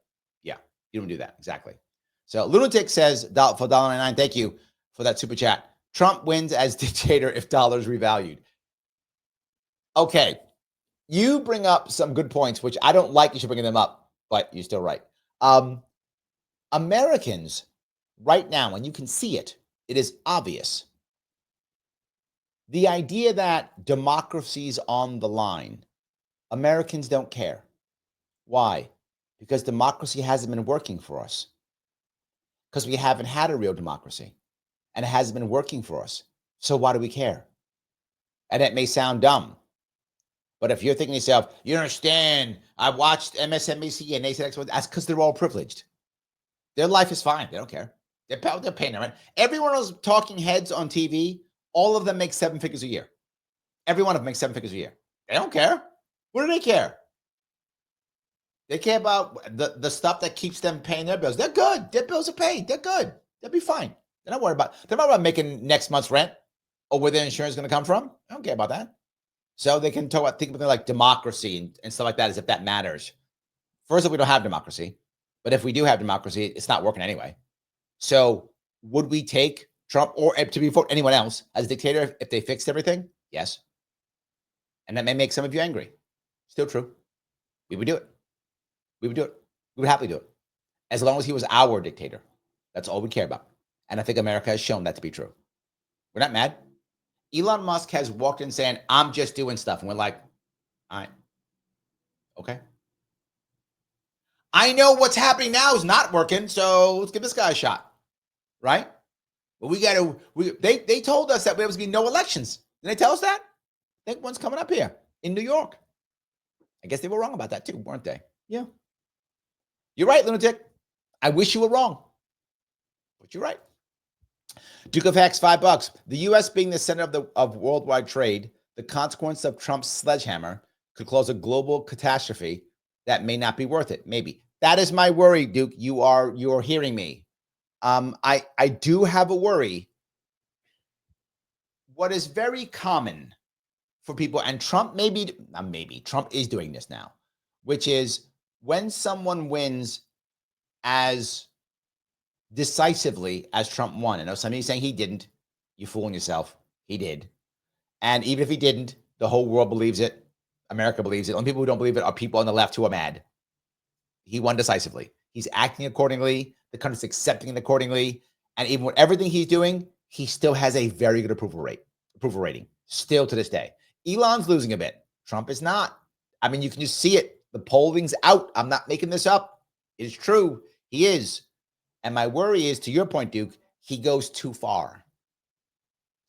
you don't do that. Exactly. So Lunatic says, for $1.99, thank you for that super chat. Trump wins as dictator if dollars revalued. Okay. You bring up some good points, which I don't like you should bring them up, but you're still right. Americans right now, and you can see it, it is obvious. The idea that democracy's on the line, Americans don't care. Why? Because democracy hasn't been working for us. Because we haven't had a real democracy and it hasn't been working for us. So why do we care? And it may sound dumb, but if you're thinking to yourself, you understand, I watched MSNBC and they said X, that's because they're all privileged. Their life is fine. They don't care. They're paying their rent. Every one of those talking heads on TV, all of them make 7 figures a year. Every one of them makes 7 figures a year. They don't care. What do they care? They care about the stuff that keeps them paying their bills. They're good. Their bills are paid. They're good. They'll be fine. They're not worried about making next month's rent or where their insurance is going to come from. I don't care about that. So they can think about things like democracy and stuff like that as if that matters. First of all, we don't have democracy. But if we do have democracy, it's not working anyway. So would we take Trump or to be for anyone else as a dictator if they fixed everything? Yes. And that may make some of you angry. Still true. We would do it. We would do it. We would happily do it. As long as he was our dictator. That's all we care about. And I think America has shown that to be true. We're not mad. Elon Musk has walked in saying, I'm just doing stuff. And we're like, all right. Okay. I know what's happening now is not working. So let's give this guy a shot. Right? But they told us that there was going to be no elections. Did they tell us that? I think one's coming up here in New York. I guess they were wrong about that too, weren't they? Yeah. You're right, Lunatic. I wish you were wrong, but you're right. Duke of Hex, $5. The U.S. being the center of worldwide trade, the consequence of Trump's sledgehammer could cause a global catastrophe that may not be worth it. Maybe. That is my worry, Duke. You're hearing me. I do have a worry. What is very common for people, and Trump Trump is doing this now, which is when someone wins as decisively as Trump won. I know some of you saying he didn't. You're fooling yourself. He did. And even if he didn't, the whole world believes it. America believes it. Only people who don't believe it are people on the left who are mad. He won decisively. He's acting accordingly. The country's accepting it accordingly. And even with everything he's doing, he still has a very good approval rating, still to this day. Elon's losing a bit. Trump is not. I mean, you can just see it. The polling's out. I'm not making this up. It is true. He is. And my worry is, to your point, Duke, he goes too far.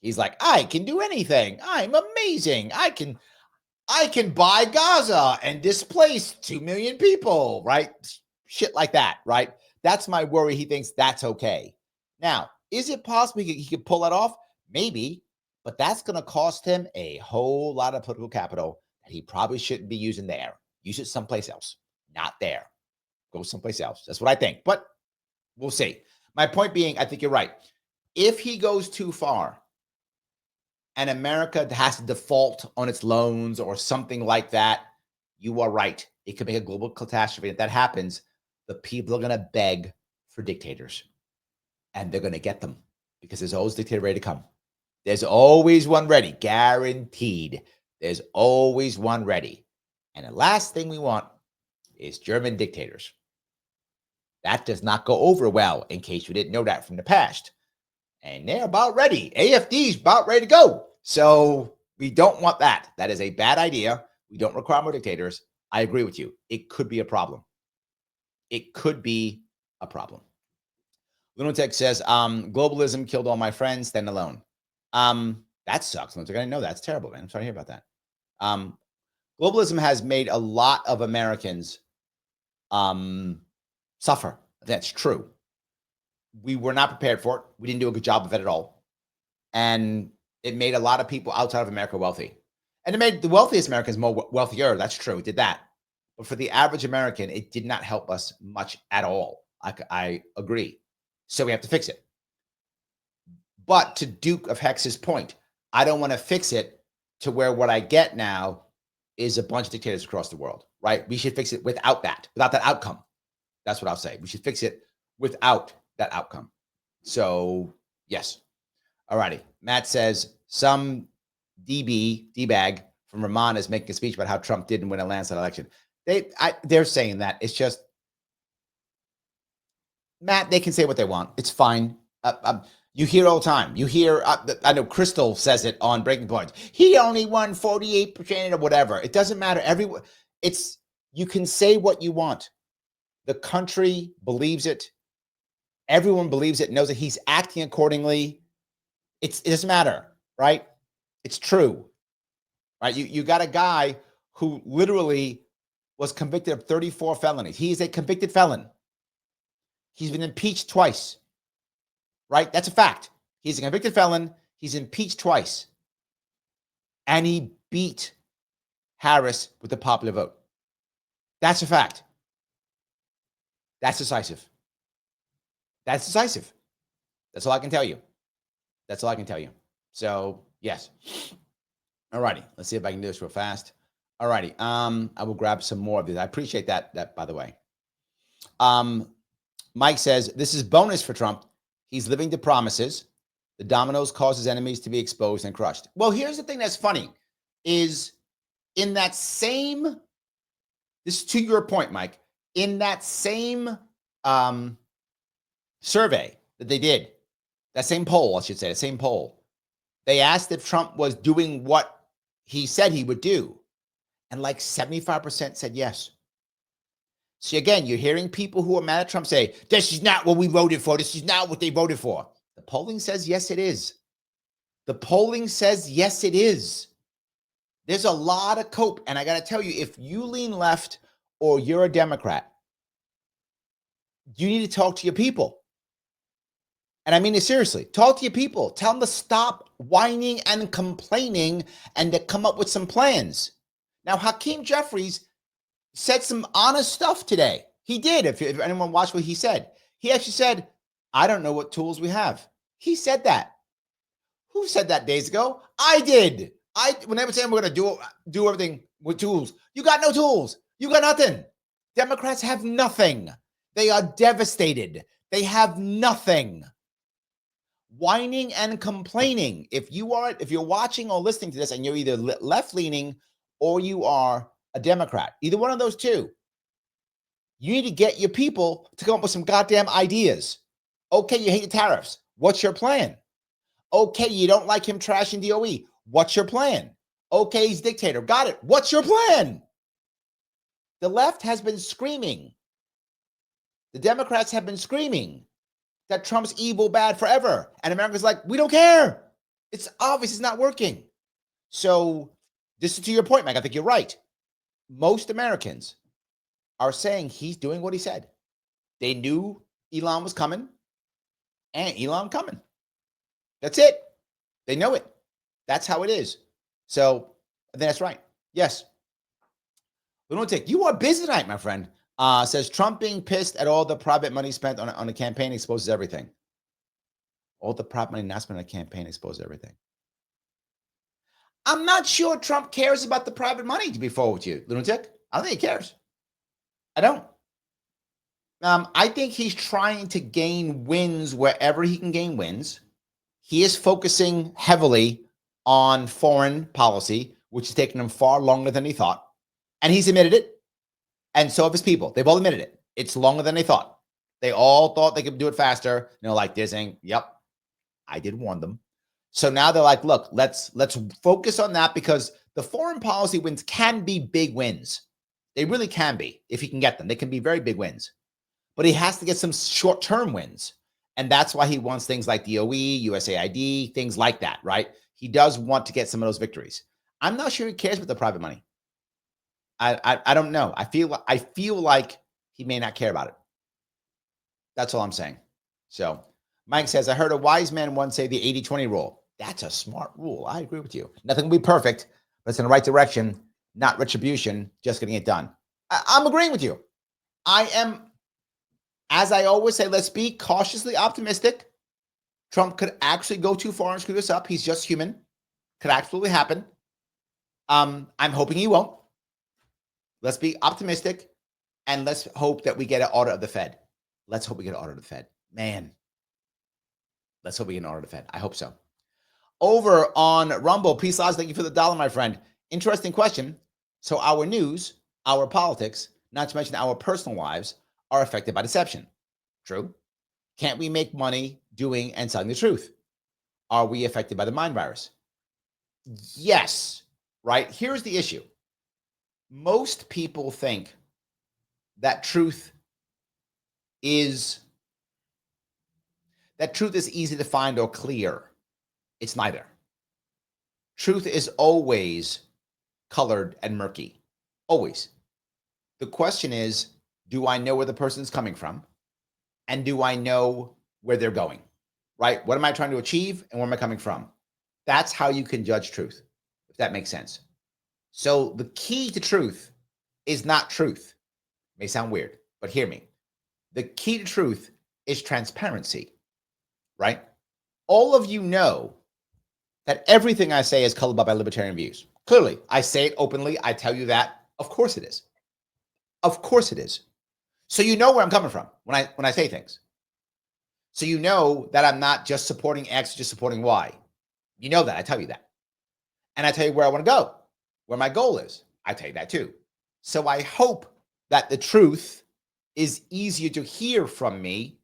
He's like, I can do anything. I'm amazing. I can buy Gaza and displace 2 million people, right? Shit like that, right? That's my worry. He thinks that's okay. Now, is it possible he could pull that off? Maybe. but that's going to cost him a whole lot of political capital that he probably shouldn't be using there. Use it someplace else, not there. Go someplace else. That's what I think, but we'll see. My point being, I think you're right. If he goes too far and America has to default on its loans or something like that, you are right. It could make a global catastrophe. If that happens, the people are going to beg for dictators, and they're going to get them because there's always a dictator ready to come. There's always one ready, guaranteed. There's always one ready. And the last thing we want is German dictators. That does not go over well, in case you didn't know that from the past. And they're about ready. AFD's about ready to go. So we don't want that. That is a bad idea. We don't require more dictators. I agree with you. It could be a problem. It could be a problem. Lunatic says, globalism killed all my friends, stand alone. That sucks. Lunatic, I didn't know that. That's terrible, man. I'm sorry to hear about that. Globalism has made a lot of Americans suffer. That's true. We were not prepared for it. We didn't do a good job of it at all. And it made a lot of people outside of America wealthy. And it made the wealthiest Americans more wealthier. That's true. It did that. But for the average American, it did not help us much at all. I agree. So we have to fix it. But to Duke of Hex's point, I don't want to fix it to where what I get now is a bunch of dictators across the world, right? We should fix it without that outcome. That's what I'll say. We should fix it without that outcome. So, yes. All righty. Matt says, some D-bag from Vermont is making a speech about how Trump didn't win a landslide election. They're saying that. It's just, Matt, they can say what they want. It's fine. You hear all the time. You hear, I know Crystal says it on Breaking Points. He only won 48% or whatever. It doesn't matter. You can say what you want. The country believes it. Everyone believes it, knows that he's acting accordingly. It doesn't matter, right? It's true, right? You got a guy who literally was convicted of 34 felonies. He is a convicted felon. He's been impeached twice, right? That's a fact. He's a convicted felon. He's impeached twice. And he beat Harris with the popular vote. That's a fact. That's decisive. That's decisive. That's all I can tell you. That's all I can tell you. So, yes. All righty. Let's see if I can do this real fast. All righty. I will grab some more of these. I appreciate that, by the way. Mike says, this is bonus for Trump. He's living to promises. The dominoes cause his enemies to be exposed and crushed. Well, here's the thing that's funny is in that same, this is to your point, Mike, in that same survey that they did, that same poll, I should say, the same poll, they asked if Trump was doing what he said he would do. And like 75% said yes. See, again, you're hearing people who are mad at Trump say, this is not what we voted for. This is not what they voted for. The polling says, yes, it is. The polling says, yes, it is. There's a lot of cope. And I got to tell you, if you lean left or you're a Democrat, you need to talk to your people. And I mean it seriously. Talk to your people. Tell them to stop whining and complaining and to come up with some plans. Now, Hakeem Jeffries said some honest stuff today. He did. If anyone watched what he said, he actually said, I don't know what tools we have. He said that. Who said that days ago? I did. When they were saying we're going to do everything with tools, you got no tools. You got nothing. Democrats have nothing. They are devastated. They have nothing. Whining and complaining. If you're watching or listening to this and you're either left-leaning or you are a Democrat, either one of those two, you need to get your people to come up with some goddamn ideas. Okay, you hate the tariffs. What's your plan? Okay, you don't like him trashing DOE. What's your plan? Okay, he's dictator. Got it. What's your plan? The left has been screaming. The Democrats have been screaming that Trump's evil, bad forever. And America's like, we don't care. It's obvious it's not working. So this is to your point, Mike. I think you're right. Most Americans are saying he's doing what he said. They knew Elon was coming and Elon coming. That's it. They know it. That's how it is. So that's right. Yes. Lunatic, you are busy tonight, my friend. Says Trump being pissed at all the private money spent on a campaign exposes everything. All the private money not spent on a campaign exposes everything. I'm not sure Trump cares about the private money, to be forward with you, Lunatic. I don't think he cares. I don't. I think he's trying to gain wins wherever he can gain wins. He is focusing heavily on foreign policy, which has taken him far longer than he thought. And he's admitted it. And so have his people. They've all admitted it. It's longer than they thought. They all thought they could do it faster. Like they're saying, yep, I did warn them. So now they're like, look, let's focus on that, because the foreign policy wins can be big wins. They really can be, if he can get them. They can be very big wins. But he has to get some short-term wins. And that's why he wants things like DOE, USAID, things like that, right? He does want to get some of those victories. I'm not sure he cares about the private money. I don't know. I feel like he may not care about it. That's all I'm saying. So Mike says, I heard a wise man once say the 80-20 rule. That's a smart rule. I agree with you. Nothing will be perfect, but it's in the right direction, not retribution, just getting it done. I'm agreeing with you. I am, as I always say, let's be cautiously optimistic. Trump could actually go too far and screw this up. He's just human. Could absolutely happen. I'm hoping he won't. Let's be optimistic, and let's hope that we get an audit of the Fed. Let's hope we get an audit of the Fed. Man, let's hope we get an audit of the Fed. I hope so. Over on Rumble, peace, laws. Thank you for the dollar, my friend. Interesting question. So our news, our politics, not to mention our personal lives, are affected by deception. True. Can't we make money doing and selling the truth? Are we affected by the mind virus? Yes. Right? Here's the issue. Most people think that truth is easy to find or clear. It's neither. Truth is always colored and murky. Always. The question is, do I know where the person's coming from? And do I know where they're going? Right? What am I trying to achieve and where am I coming from? That's how you can judge truth, if that makes sense. So the key to truth is not truth. It may sound weird, but hear me. The key to truth is transparency, right? All of you know that everything I say is colored by my libertarian views. Clearly, I say it openly. I tell you that. Of course it is. Of course it is. So you know where I'm coming from when I say things. So you know that I'm not just supporting X, just supporting Y. You know that. I tell you that. And I tell you where I want to go, where my goal is. I tell you that too. So I hope that the truth is easier to hear from me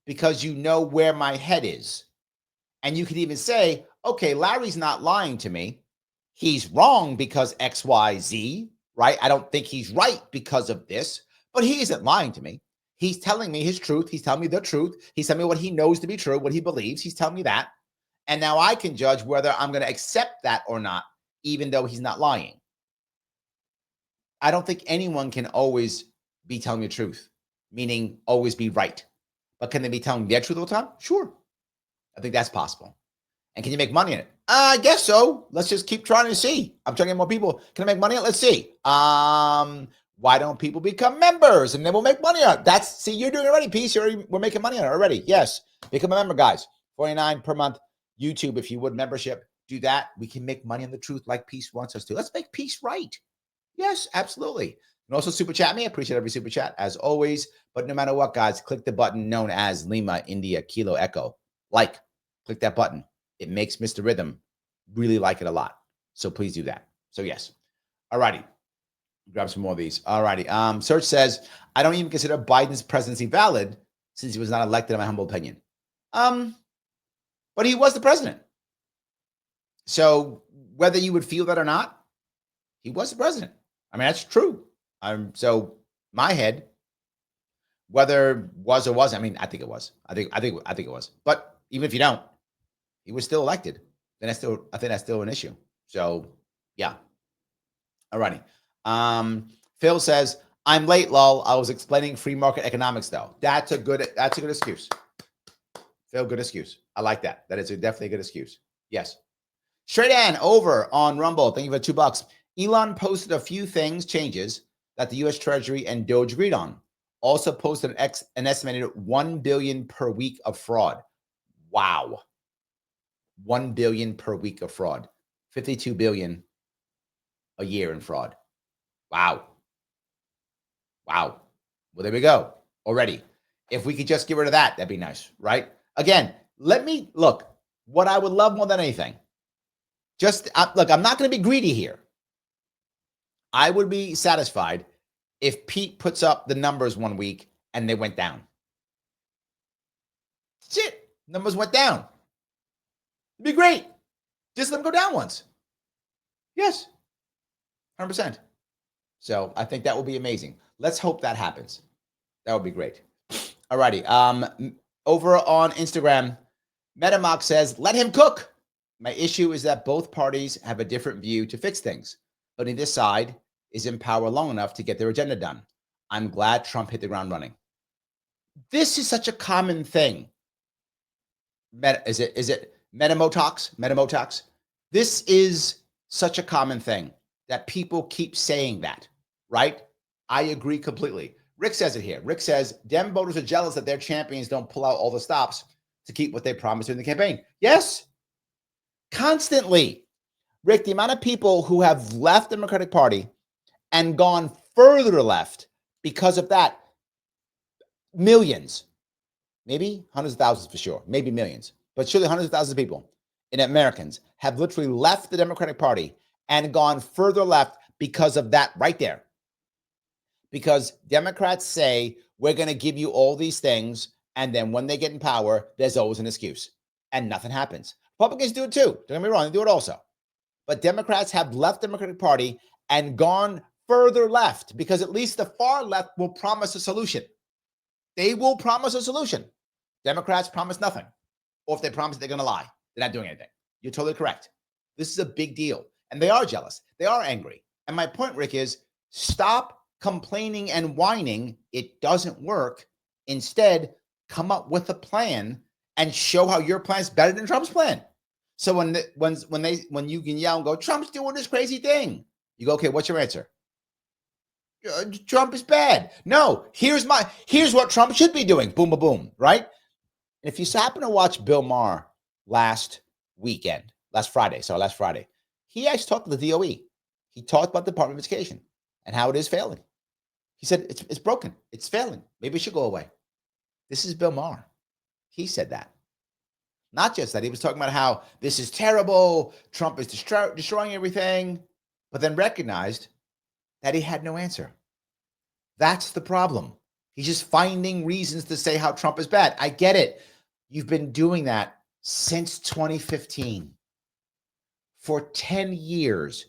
because you know where my head is. And you could even say, okay, Larry's not lying to me. He's wrong because X, Y, Z, right? I don't think he's right because of this, but he isn't lying to me. He's telling me his truth. He's telling me the truth. He's telling me what he knows to be true, what he believes. He's telling me that. And now I can judge whether I'm going to accept that or not, even though he's not lying. I don't think anyone can always be telling the truth, meaning always be right. But can they be telling their truth all the time? Sure. I think that's possible. And can you make money in it? I guess so. Let's just keep trying to see. I'm trying to get more people. Can I make money in it? Let's see. Why don't people become members and then we'll make money on it? See, you're doing it already, Peace. We're making money on it already. Yes. Become a member, guys. $49 per month. YouTube, if you would, membership. Do that. We can make money on the truth like Peace wants us to. Let's make peace right. Yes, absolutely. And also super chat me. I appreciate every super chat as always. But no matter what, guys, click the button known as Lima, India, Kilo, Echo. Click that button. It makes Mr. Rhythm really like it a lot. So please do that. So yes. All righty. Grab some more of these. All righty. Search says, I don't even consider Biden's presidency valid since he was not elected, in my humble opinion. But he was the president. So whether you would feel that or not, he was the president. I mean, that's true. So my head, whether was or wasn't, I mean, I think it was. I think it was. But even if you don't, he was still elected. Then I think that's still an issue. So yeah. All righty. Phil says, I'm late, lol. I was explaining free market economics though. That's a good excuse. Phil, good excuse. I like that. That is definitely a good excuse. Yes. Straight Ann over on Rumble. Thank you for $2. Elon posted a few changes that the U.S. Treasury and Doge agreed on. Also posted an estimated $1 billion per week of fraud. Wow. $1 billion per week of fraud. $52 billion a year in fraud. Wow. Wow. Well, there we go. Already. If we could just get rid of that, that'd be nice, right? Again, let me look. What I would love more than anything, look, I'm not going to be greedy here. I would be satisfied if Pete puts up the numbers one week and they went down. Shit, numbers went down. It'd be great. Just let them go down once. Yes, 100%. So I think that will be amazing. Let's hope that happens. That would be great. All righty. Over on Instagram, MetaMock says, let him cook. My issue is that both parties have a different view to fix things, but neither side is in power long enough to get their agenda done. I'm glad Trump hit the ground running. This is such a common thing. Is it Metamotox? This is such a common thing that people keep saying that, right? I agree completely. Rick says it here. Rick says, Dem voters are jealous that their champions don't pull out all the stops to keep what they promised during the campaign. Yes, constantly. Rick, the amount of people who have left the Democratic Party and gone further left because of that, millions, maybe hundreds of thousands for sure, maybe millions, but surely hundreds of thousands of people in Americans have literally left the Democratic Party and gone further left because of that right there. Because Democrats say, we're going to give you all these things, and then when they get in power, there's always an excuse, and nothing happens. Republicans do it too. Don't get me wrong, they do it also. But Democrats have left the Democratic Party and gone further left because at least the far left will promise a solution. They will promise a solution. Democrats promise nothing. Or if they promise, they're going to lie. They're not doing anything. You're totally correct. This is a big deal. And they are jealous. They are angry. And my point, Rick, is stop complaining and whining. It doesn't work. Instead, come up with a plan and show how your plan is better than Trump's plan. So when you can yell and go, Trump's doing this crazy thing, you go, okay, what's your answer? Trump is bad. No, here's what Trump should be doing. Boom, boom, boom. Right? And if you happen to watch Bill Maher last Friday, he actually talked to the DOE. He talked about the Department of Education and how it is failing. He said, it's broken. It's failing. Maybe it should go away. This is Bill Maher. He said that. Not just that. He was talking about how this is terrible. Trump is destroying everything, but then recognized that he had no answer. That's the problem. He's just finding reasons to say how Trump is bad. I get it. You've been doing that since 2015. For 10 years,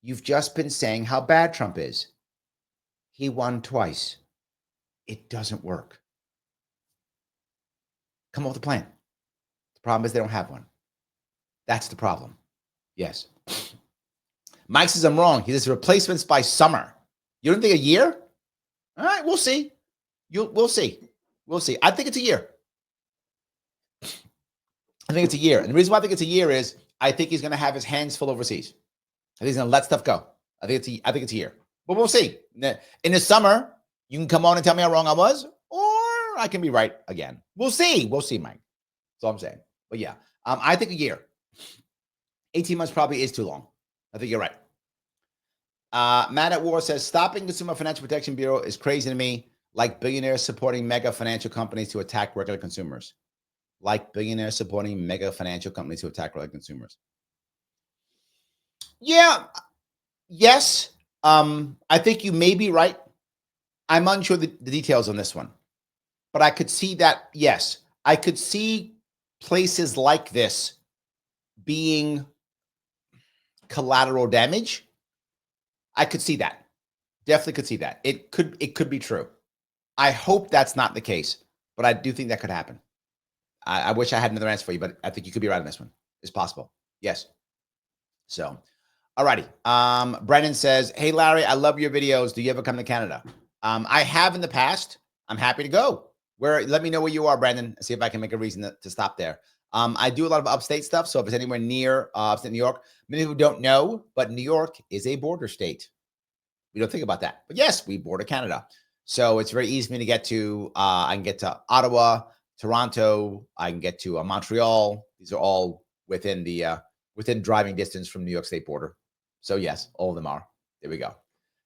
you've just been saying how bad Trump is. He won twice. It doesn't work. Come up with a plan. The problem is they don't have one. That's the problem. Yes. Mike says I'm wrong. He says replacements by summer. You don't think a year? All right, we'll see. We'll see. We'll see. I think it's a year. And the reason why I think it's a year is I think he's going to have his hands full overseas. I think he's going to let stuff go. I think it's a year. But we'll see. In the summer, you can come on and tell me how wrong I was, or I can be right again. We'll see. We'll see, Mike. That's all I'm saying. But yeah, I think a year. 18 months probably is too long. I think you're right. Matt at War says, stopping Consumer Financial Protection Bureau is crazy to me, like billionaires supporting mega financial companies to attack regular consumers. Yeah. Yes. I think you may be right. I'm unsure the details on this one. But I could see that, yes. I could see places like this being collateral damage. I could see that. Definitely could see that. It could be true. I hope that's not the case, but I do think that could happen. I wish I had another answer for you, but I think you could be right on this one. It's possible. Yes. So, all righty. Brennan says, hey, Larry, I love your videos. Do you ever come to Canada? I have in the past. I'm happy to go. Let me know where you are, Brandon. See if I can make a reason to stop there. I do a lot of upstate stuff. So if it's anywhere near upstate New York, many people don't know, but New York is a border state. We don't think about that. But yes, we border Canada. So it's very easy for me to get to. I can get to Ottawa, Toronto. I can get to Montreal. These are all within the within driving distance from New York State border. So yes, all of them are. There we go.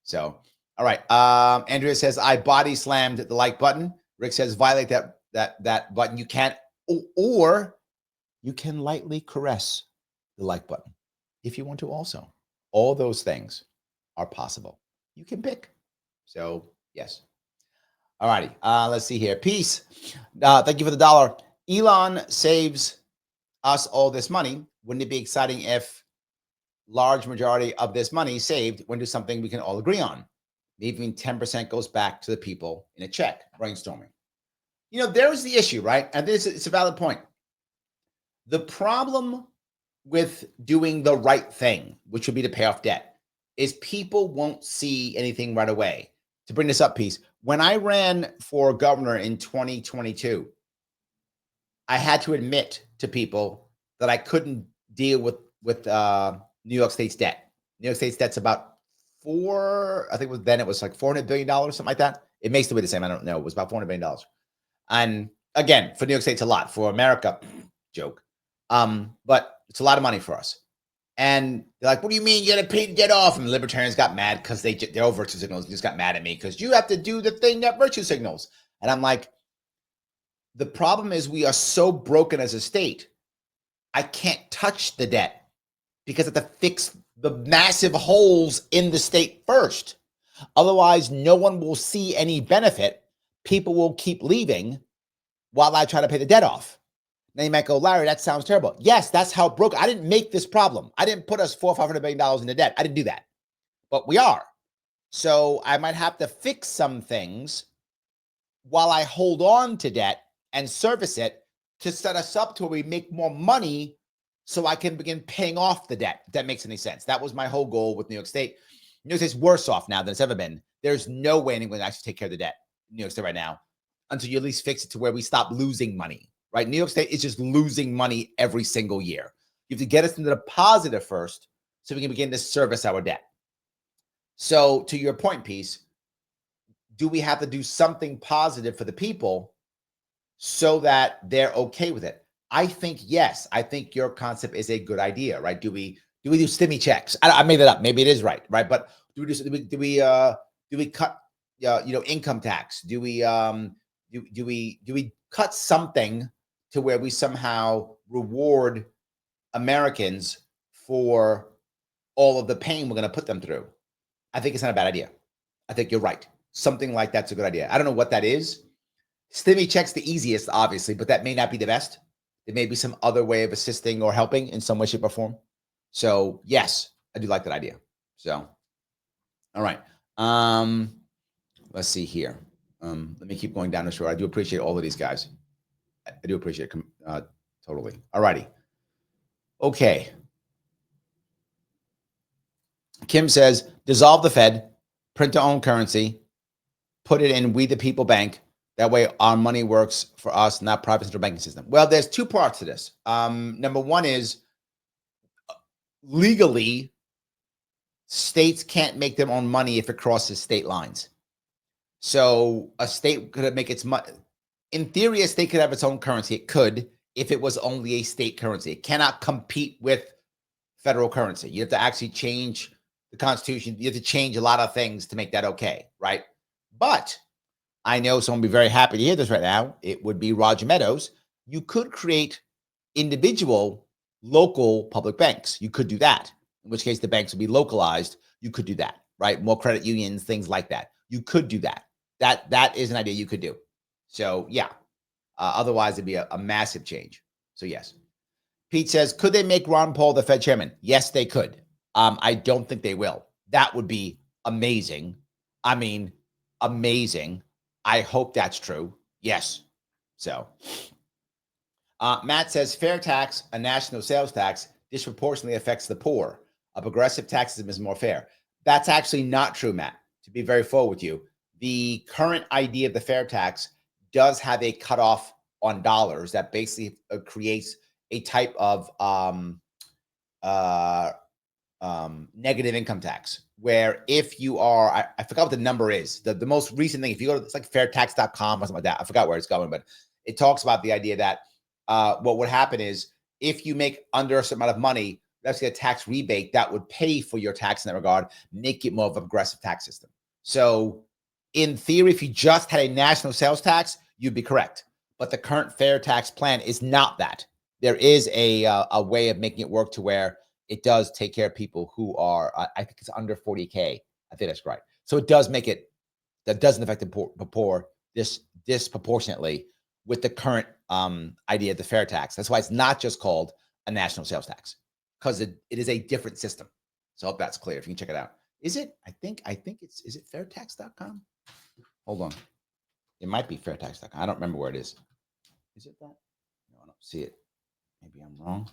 So all right. Andrea says I body slammed the like button. Rick says violate that button. You can't, or you can lightly caress the like button if you want to. Also, all those things are possible. You can pick. So yes. All righty. Let's see here. Peace. Thank you for the dollar. Elon saves us all this money. Wouldn't it be exciting if large majority of this money saved went to something we can all agree on? Maybe 10% goes back to the people in a check. Brainstorming. You know, there's the issue, right? And it's a valid point. The problem with doing the right thing, which would be to pay off debt, is people won't see anything right away. To bring this up, Peace, when I ran for governor in 2022, I had to admit to people that I couldn't deal with New York State's debt. New York State's debt's about it was like $400 billion, something like that. It makes the way the same. I don't know. It was about $400 billion. And again, for New York State, it's a lot. For America, joke. But it's a lot of money for us. And they're like, what do you mean you got to pay the debt off? And the libertarians got mad because they're all virtue signals. Just got mad at me because you have to do the thing that virtue signals. And I'm like, the problem is we are so broken as a state. I can't touch the debt because I have to fix the massive holes in the state first. Otherwise, no one will see any benefit. People will keep leaving while I try to pay the debt off. Now you might go, Larry, that sounds terrible. Yes, that's how broke. I didn't make this problem. I didn't put us $400 or $500 billion into debt. I didn't do that, but we are. So I might have to fix some things while I hold on to debt and service it to set us up to where we make more money so I can begin paying off the debt, if that makes any sense. That was my whole goal with New York State. New York State's worse off now than it's ever been. There's no way anyone can actually take care of the debt in New York State right now until you at least fix it to where we stop losing money. Right? New York State is just losing money every single year. You have to get us into the positive first so we can begin to service our debt. So to your point, Peace, do we have to do something positive for the people so that they're okay with it? I think yes. I think your concept is a good idea, right? Do we do stimmy checks? I made that up. Maybe it is right? But do we cut income tax? Do we cut something to where we somehow reward Americans for all of the pain we're going to put them through? I think it's not a bad idea. I think you're right. Something like that's a good idea. I don't know what that is. Stimmy check's the easiest, obviously, but that may not be the best. There may be some other way of assisting or helping in some way, shape, or form. So yes, I do like that idea. So, all right. Let's see here. Let me keep going down the shore. I do appreciate all of these guys. I do appreciate it totally. All righty. Okay. Kim says, dissolve the Fed, print our own currency, put it in We the People Bank. That way our money works for us, not private central banking system. Well, there's two parts to this. Number one is legally, states can't make their own money if it crosses state lines. So a state could make its money. In theory, a state could have its own currency. It could if it was only a state currency. It cannot compete with federal currency. You have to actually change the Constitution. You have to change a lot of things to make that okay, right? But I know someone will be very happy to hear this right now. It would be Roger Meadows. You could create individual local public banks. You could do that, in which case the banks would be localized. You could do that, right? More credit unions, things like that. You could do that. That is an idea you could do. So yeah, otherwise it'd be a massive change. So yes. Pete says, could they make Ron Paul the Fed chairman? Yes, they could. I don't think they will. That would be amazing. I mean, amazing. I hope that's true. Yes. So Matt says, fair tax, a national sales tax, disproportionately affects the poor. A progressive tax system is more fair. That's actually not true, Matt. To be very full with you, the current idea of the fair tax does have a cutoff on dollars that basically creates a type of negative income tax, where if you are, I forgot what the number is, the most recent thing, if you go to, it's like fairtax.com or something like that, I forgot where it's going, but it talks about the idea that what would happen is if you make under a certain amount of money, that's a tax rebate that would pay for your tax in that regard, make it more of an aggressive tax system. So in theory, if you just had a national sales tax, you'd be correct. But the current fair tax plan is not that. There is a way of making it work to where it does take care of people who are, I think it's under 40K. I think that's right. So it does make it, that doesn't affect the poor disproportionately with the current idea of the fair tax. That's why it's not just called a national sales tax, because it is a different system. So I hope that's clear. If you can check it out. Is it? I think it's, is it fairtax.com? Hold on. It might be fairtax.com. I don't remember where it is. Is it that? No, I don't see it. Maybe I'm wrong.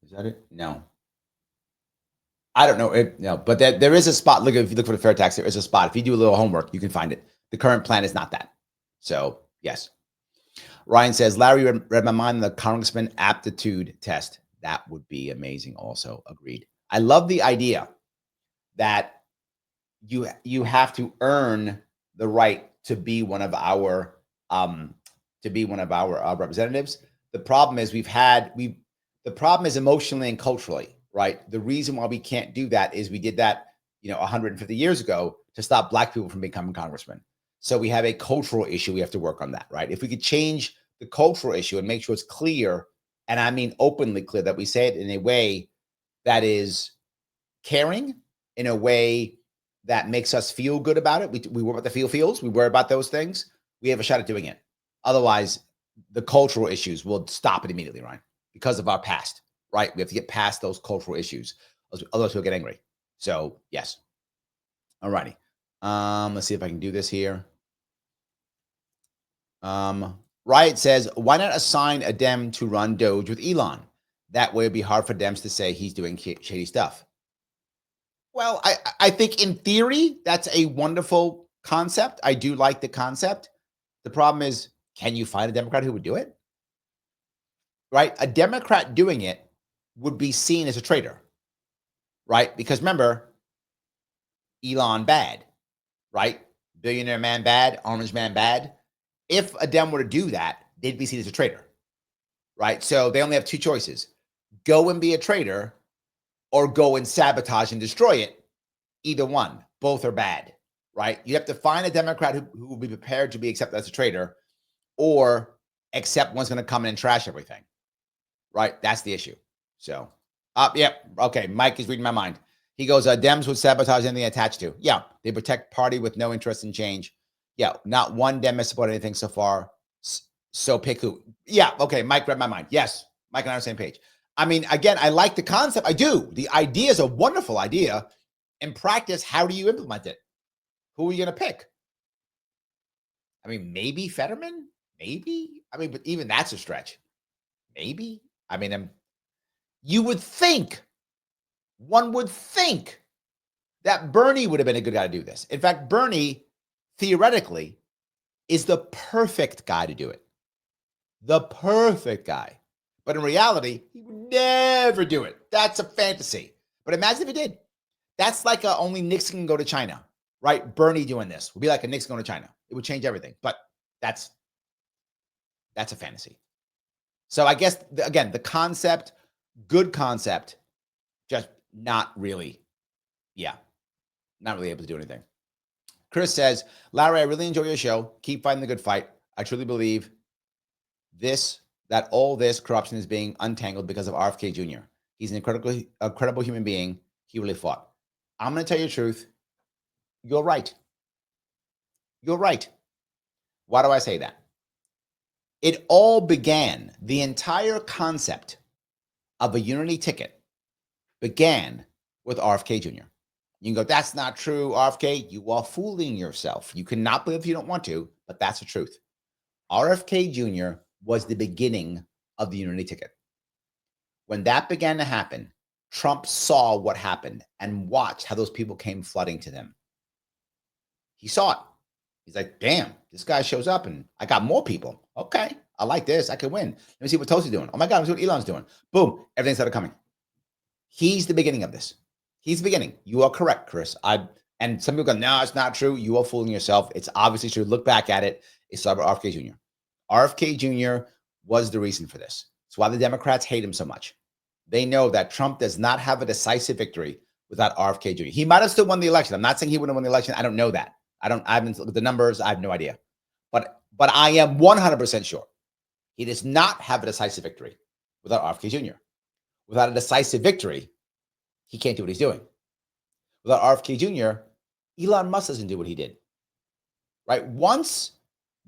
Is that it? No. I don't know. No, but there is a spot. Look, if you look for the fair tax, there is a spot. If you do a little homework, you can find it. The current plan is not that. So, yes. Ryan says, Larry read my mind on the congressman aptitude test. That would be amazing also. Agreed. I love the idea that you have to earn the right to be one of our representatives. The problem is the problem is emotionally and culturally, right? The reason why we can't do that is we did that, 150 years ago to stop Black people from becoming congressmen. So we have a cultural issue. We have to work on that, right? If we could change the cultural issue and make sure it's clear, and I mean openly clear, that we say it in a way that is caring, in a way that makes us feel good about it. We worry about the feels. We worry about those things. We have a shot at doing it. Otherwise, the cultural issues will stop it immediately, Ryan, because of our past, right? We have to get past those cultural issues. Otherwise, we'll get angry. So, yes. All righty. Let's see if I can do this here. Riot says, why not assign a Dem to run Doge with Elon? That way it'd be hard for Dems to say he's doing shady stuff. Well, I think in theory, that's a wonderful concept. I do like the concept. The problem is, can you find a Democrat who would do it? Right? A Democrat doing it would be seen as a traitor, right? Because remember, Elon bad, right? Billionaire man bad, orange man bad. If a Dem were to do that, they'd be seen as a traitor, right? So they only have two choices: go and be a traitor, or go and sabotage and destroy it. Either one. Both are bad, right? You have to find a Democrat who will be prepared to be accepted as a traitor, or accept one's going to come in and trash everything, right? That's the issue. So, yeah, okay. Mike is reading my mind. He goes, Dems would sabotage anything attached to. Yeah, they protect party with no interest in change. Yeah, not one Dem has supported anything so far. So pick who. Yeah, okay. Mike read my mind. Yes, Mike and I are on the same page. I mean, again, I like the concept. I do. The idea is a wonderful idea. In practice, how do you implement it? Who are you going to pick? I mean, maybe Fetterman? Maybe. I mean, but even that's a stretch. Maybe. I mean, you would think, one would think that Bernie would have been a good guy to do this. In fact, Bernie, theoretically, is the perfect guy to do it. The perfect guy. But in reality, he would never do it. That's a fantasy. But imagine if he did. That's like only Nixon can go to China, right? Bernie doing this would be like a Nixon going to China. It would change everything. But that's a fantasy. So I guess, again, the concept, good concept, just not really, not really able to do anything. Chris says, Larry, I really enjoy your show. Keep fighting the good fight. I truly believe that all this corruption is being untangled because of RFK Jr. He's an incredible human being. He really fought. I'm going to tell you the truth. You're right. You're right. Why do I say that? It all began, the entire concept of a unity ticket began with RFK Jr. You can go, that's not true, RFK. You are fooling yourself. You cannot believe if you don't want to, but that's the truth. RFK Jr. was the beginning of the unity ticket. When that began to happen, Trump saw what happened and watched how those people came flooding to them. He saw it. He's like, damn, this guy shows up and I got more people. Okay, I like this. I can win. Let me see what Toast's doing. Oh my God, let me see what Elon's doing. Boom, everything started coming. He's the beginning of this. He's the beginning. You are correct, Chris. And some people go, no, it's not true. You are fooling yourself. It's obviously true. Look back at it. It's about RFK Jr. RFK Jr. was the reason for this. It's why the Democrats hate him so much. They know that Trump does not have a decisive victory without RFK Jr. He might have still won the election. I'm not saying he wouldn't have won the election. I don't know that. I haven't looked at the numbers. I have no idea. But I am 100% sure he does not have a decisive victory without RFK Jr. Without a decisive victory, he can't do what he's doing. Without RFK Jr., Elon Musk doesn't do what he did. Right? Once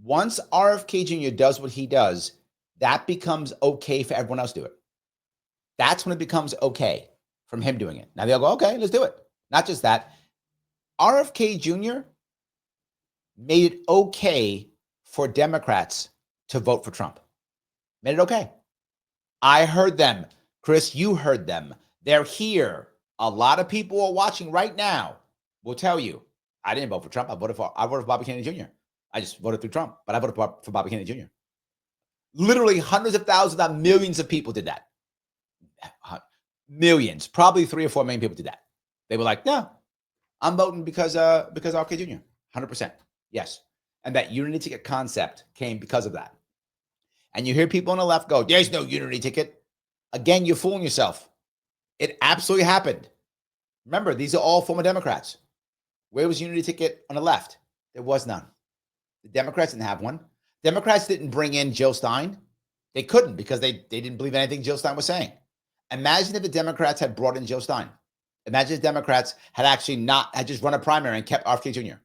RFK Jr. does what he does, that becomes okay for everyone else to do it. That's when it becomes okay from him doing it. Now they'll go, okay, let's do it. Not just that. RFK Jr. made it okay for Democrats to vote for Trump. Made it okay. I heard them. Chris, you heard them. They're here. A lot of people are watching right now will tell you, I didn't vote for Trump. I voted for Bobby Kennedy Jr. I just voted through Trump, but I voted for Bobby Kennedy Jr. Literally hundreds of thousands, not millions of people did that. Millions, probably 3 or 4 million people did that. They were like, no, I'm voting because RFK Jr. 100%. Yes. And that unity ticket concept came because of that. And you hear people on the left go, there's no unity ticket. Again, you're fooling yourself. It absolutely happened. Remember, these are all former Democrats. Where was unity ticket on the left? There was none. The Democrats didn't have one. Democrats didn't bring in Jill Stein. They couldn't because they didn't believe anything Jill Stein was saying. Imagine if the Democrats had brought in Jill Stein. Imagine if Democrats had actually had just run a primary and kept RFK Jr.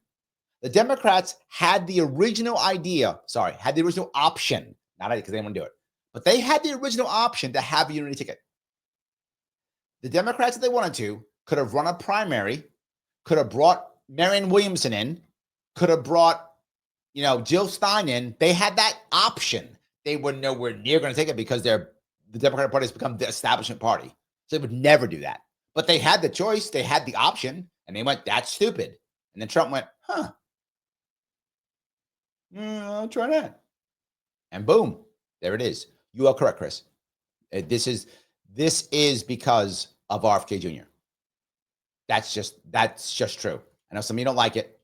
The Democrats had the original option, not because they didn't want to do it, but they had the original option to have a unity ticket. The Democrats, if they wanted to, could have run a primary, could have brought Marianne Williamson in, could have brought, Jill Stein in. They had that option. They were nowhere near going to take it because the Democratic Party has become the establishment party. So they would never do that. But they had the choice. They had the option. And they went, that's stupid. And then Trump went, I'll try that. And boom, there it is. You are correct, Chris. This is because of RFK Jr. That's just true. I know some of you don't like it.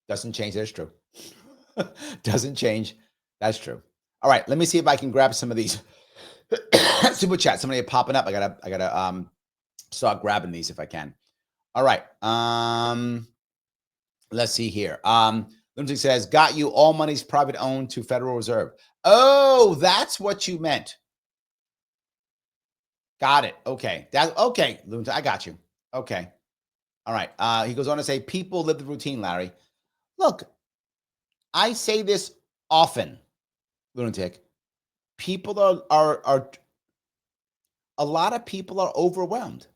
Doesn't change that it's true. Doesn't change. That's true. All right, let me see if I can grab some of these super chats. Somebody popping up. I gotta start grabbing these if I can. All right. Let's see here. Lindsay says, got you all money's private owned to Federal Reserve. Oh, that's what you meant. Got it. Okay. Okay, Lindsay, I got you. Okay. All right. He goes on to say, people live the routine, Larry. Look, I say this often, lunatic. People are a lot of people are overwhelmed.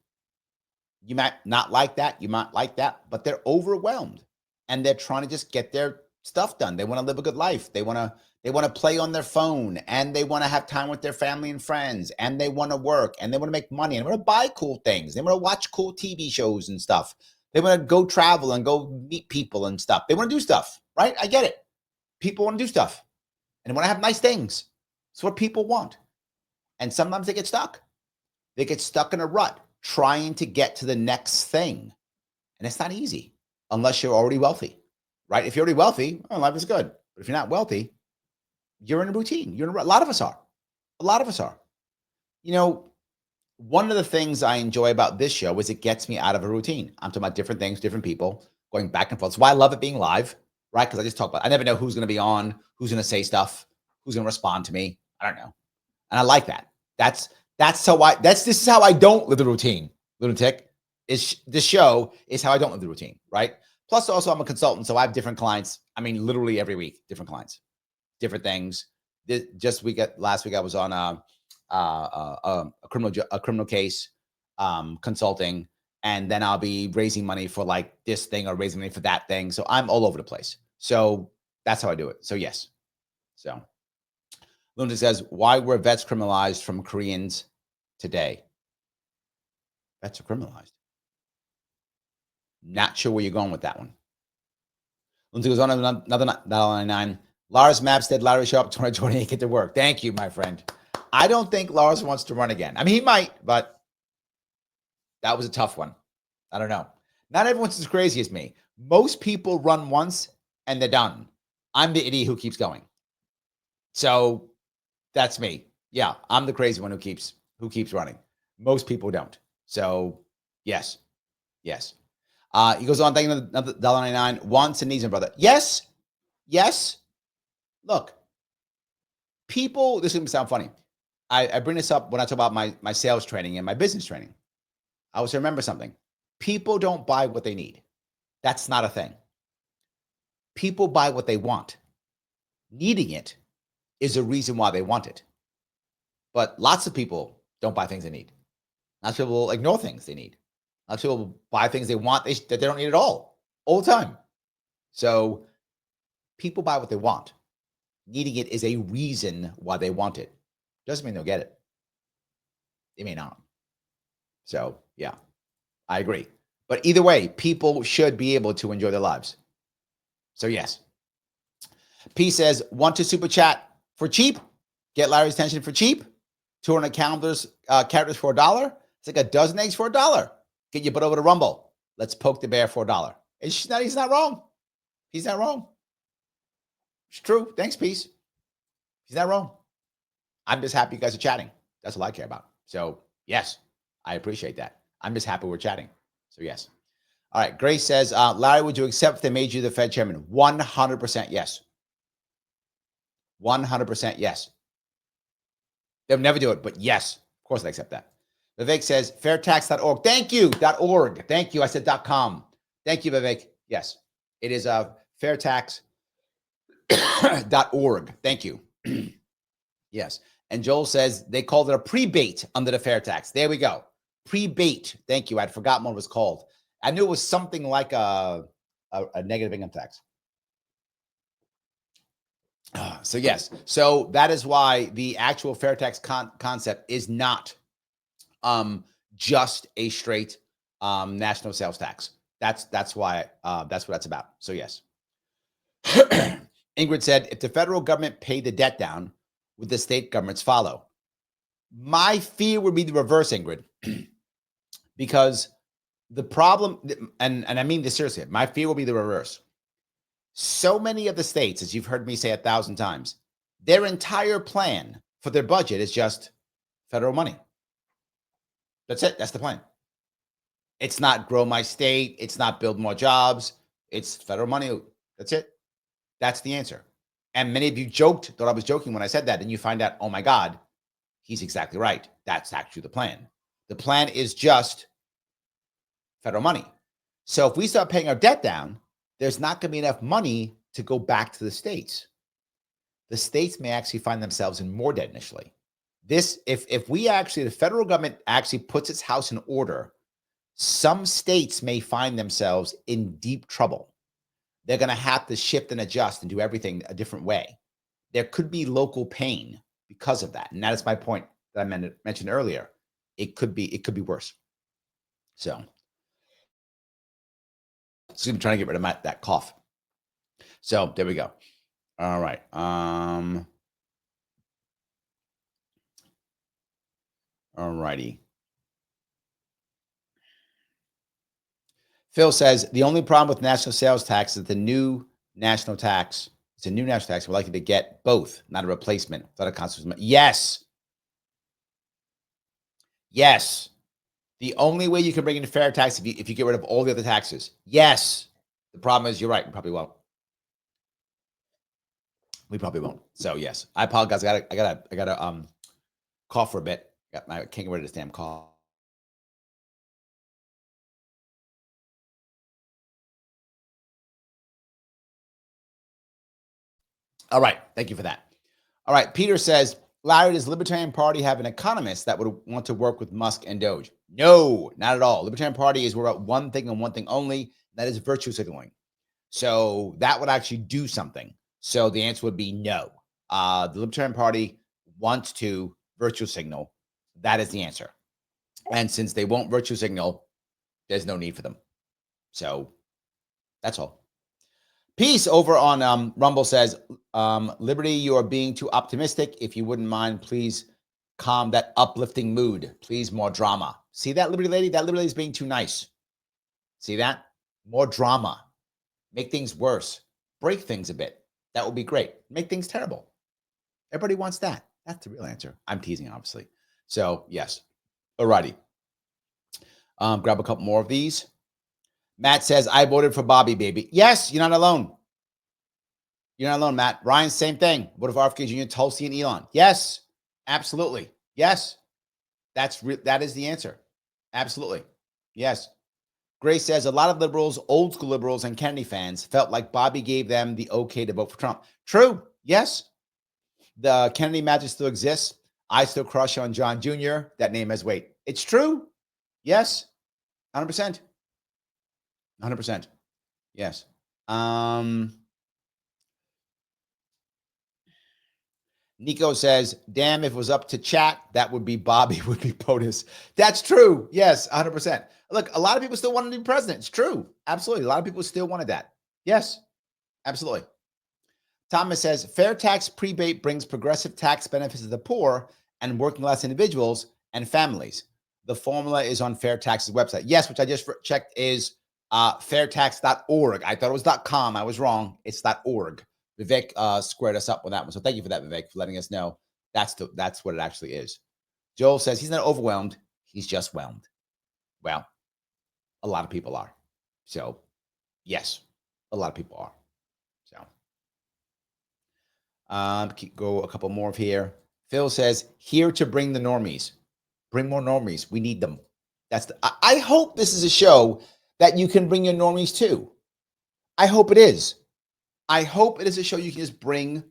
You might not like that. You might like that, but they're overwhelmed and they're trying to just get their stuff done. They want to live a good life. They want to play on their phone and they want to have time with their family and friends and they want to work and they want to make money and they want to buy cool things. They want to watch cool TV shows and stuff. They want to go travel and go meet people and stuff. They want to do stuff, right? I get it. People want to do stuff and they want to have nice things. It's what people want. And sometimes they get stuck. They get stuck in a rut trying to get to the next thing. And it's not easy unless you're already wealthy, right? If you're already wealthy, life is good. But if you're not wealthy, you're in a routine. You're in a rut. A lot of us are. A lot of us are. One of the things I enjoy about this show is it gets me out of a routine. I'm talking about different things, different people, going back and forth. That's why I love it being live, right? Because I just talk about, I never know who's going to be on, who's going to say stuff, who's going to respond to me. I don't know. And I like that. This is how I don't live the routine, lunatic. This show is how I don't live the routine, right? Plus, also, I'm a consultant, so I have different clients. I mean, literally every week, different clients, different things. Last week, I was on a criminal case, consulting, and then I'll be raising money for like this thing or raising money for that thing. So I'm all over the place. So that's how I do it. So yes. So Linda says, why were vets criminalized from Koreans today? Vets are criminalized. Not sure where you're going with that one. Lindsay goes on another $1.99. Lars Maps said Larry show up 2028, get to work. Thank you, my friend. I don't think Lars wants to run again. I mean, he might, but that was a tough one. I don't know. Not everyone's as crazy as me. Most people run once and they're done. I'm the idiot who keeps going. So that's me. Yeah, I'm the crazy one who keeps running. Most people don't. So yes. He goes on, thank you, another $1.99. Wants and needs, my brother. Yes. Look, people, this is going to sound funny. I bring this up when I talk about my sales training and my business training. I always remember something. People don't buy what they need. That's not a thing. People buy what they want. Needing it is a reason why they want it. But lots of people don't buy things they need. Lots of people ignore things they need. Lots of people buy things they want that they don't need at all the time. So people buy what they want. Needing it is a reason why they want it. Doesn't mean they'll get it. They may not. So yeah, I agree. But either way, people should be able to enjoy their lives. So yes. P says, want to super chat for cheap? Get Larry's attention for cheap? 200 characters for $1. It's like a dozen eggs for $1. Get your butt over to Rumble. Let's poke the bear for $1. He's not wrong. He's not wrong. It's true. Thanks, Peace. He's not wrong. I'm just happy you guys are chatting. That's all I care about. So yes, I appreciate that. I'm just happy we're chatting. So yes. All right. Grace says, Larry, would you accept if they made you the Fed chairman? 100% yes. 100% yes. They'll never do it, but yes, of course I accept that. Vivek says, fairtax.org. Thank you, .org. Thank you. I said .com. Thank you, Vivek. Yes, it is fairtax.org. Thank you. Yes. And Joel says they called it a pre-bait under the fair tax. There we go. Pre-bait. Thank you. I'd forgotten what it was called. I knew it was something like a negative income tax. So yes. So that is why the actual fair tax concept is not just a straight national sales tax. That's why that's what that's about. So yes. Ingrid said, if the federal government paid the debt down, would the state governments follow? My fear would be the reverse, Ingrid, because the problem, and I mean this seriously, my fear will be the reverse. So many of the states, as you've heard me say 1,000 times, their entire plan for their budget is just federal money. That's it. That's the plan. It's not grow my state. It's not build more jobs. It's federal money. That's it. That's the answer. And many of you thought I was joking when I said that. And you find out, oh my God, he's exactly right. That's actually the plan. The plan is just federal money. So if we start paying our debt down, there's not going to be enough money to go back to the states. The states may actually find themselves in more debt initially. If the federal government actually puts its house in order, some states may find themselves in deep trouble. They're going to have to shift and adjust and do everything a different way. There could be local pain because of that. And that is my point that I mentioned earlier. It could be worse. So I'm trying to get rid of that cough. So there we go. All right. All righty. Phil says the only problem with national sales tax is the new national tax. It's a new national tax. We're likely to get both, not a replacement. Not a constitutional. Yes. Yes. The only way you can bring in a fair tax if you get rid of all the other taxes. Yes. The problem is, you're right. We probably won't. We probably won't. So yes, I apologize. I gotta cough for a bit. I can't get rid of this damn cough. All right. Thank you for that. All right. Peter says, Larry, does the Libertarian Party have an economist that would want to work with Musk and Doge? No, not at all. Libertarian Party is we're about one thing and one thing only. That is virtue signaling. So that would actually do something. So the answer would be no. The Libertarian Party wants to virtue signal. That is the answer. And since they won't virtue signal, there's no need for them. So that's all. Peace over on Rumble says, Liberty, you are being too optimistic. If you wouldn't mind, please calm that uplifting mood. Please, more drama. See that, Liberty lady? That Liberty lady is being too nice. See that? More drama. Make things worse. Break things a bit. That would be great. Make things terrible. Everybody wants that. That's the real answer. I'm teasing, obviously. So, yes. Alrighty. Grab a couple more of these. Matt says, I voted for Bobby, baby. Yes, you're not alone. You're not alone, Matt. Ryan, same thing. Voted for RFK Jr., Tulsi, and Elon. Yes, absolutely. Yes. That is the answer. Absolutely. Yes. Grace says, a lot of liberals, old school liberals, and Kennedy fans felt like Bobby gave them the okay to vote for Trump. True. Yes. The Kennedy magic still exists. I still crush on John Jr. That name has weight. It's true. Yes. 100%. 100%. Yes. Nico says, damn, if it was up to chat, that would be Bobby, would be POTUS. That's true. Yes, 100%. Look, a lot of people still wanted to be president. It's true. Absolutely. A lot of people still wanted that. Yes, absolutely. Thomas says, fair tax prebate brings progressive tax benefits to the poor and working class individuals and families. The formula is on Fair Tax's website. Yes, which I just checked is fairtax.org. I thought it was .com. I was wrong. It's .org. Vivek squared us up with that one. So thank you for that, Vivek, for letting us know that's what it actually is. Joel says he's not overwhelmed. He's just whelmed. Well, a lot of people are. So, yes, a lot of people are. So, go a couple more of here. Phil says, here to bring the normies. Bring more normies. We need them. I hope this is a show that you can bring your normies to. I hope it is. I hope it is a show you can just bring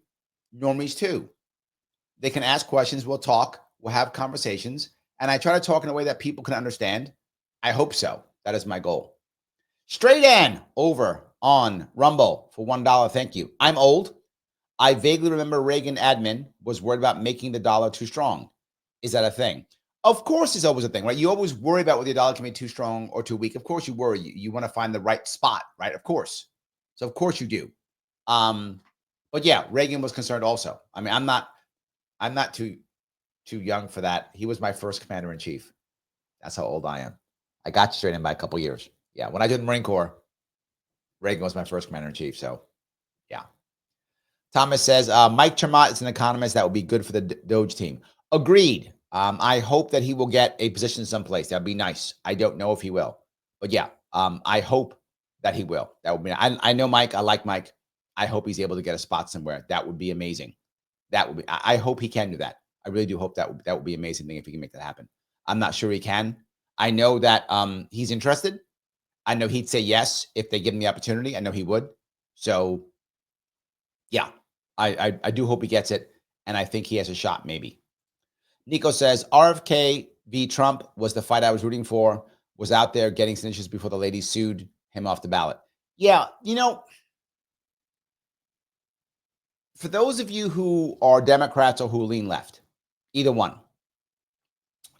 normies to. They can ask questions. We'll talk. We'll have conversations. And I try to talk in a way that people can understand. I hope so. That is my goal. Straight Ann over on Rumble for $1. Thank you. I'm old. I vaguely remember Reagan admin was worried about making the dollar too strong. Is that a thing? Of course, it's always a thing, right? You always worry about whether your dollar can be too strong or too weak. Of course, you worry. You want to find the right spot, right? Of course. So, of course, you do. But yeah, Reagan was concerned also. I mean, I'm not too young for that. He was my first commander in chief. That's how old I am. I got straight in by a couple years. Yeah, when I did the Marine Corps, Reagan was my first commander in chief. So, yeah. Thomas says Mike Chermott is an economist that would be good for the Doge team. Agreed. I hope that he will get a position someplace. That'd be nice. I don't know if he will, but yeah, I hope that he will. That would be. I know Mike. I like Mike. I hope he's able to get a spot somewhere. That would be amazing. That would be. I hope he can do that. I really do hope that would be an amazing thing if he can make that happen. I'm not sure he can. I know that he's interested. I know he'd say yes if they give him the opportunity. I know he would. So, yeah, I do hope he gets it, and I think he has a shot. Maybe. Nico says RFK v. Trump was the fight I was rooting for. Was out there getting snitches before the lady sued him off the ballot. Yeah, for those of you who are Democrats or who lean left, either one,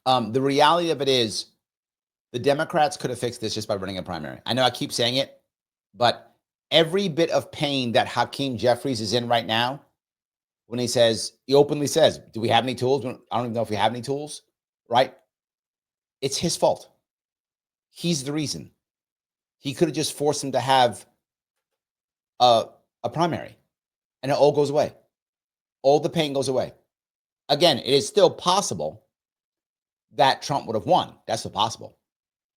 the reality of it is the Democrats could have fixed this just by running a primary. I know I keep saying it, but every bit of pain that Hakeem Jeffries is in right now, when he openly says, do we have any tools? I don't even know if we have any tools, right? It's his fault. He's the reason. He could have just forced him to have a primary, and it all goes away. All the pain goes away. Again, it is still possible that Trump would have won. That's still possible.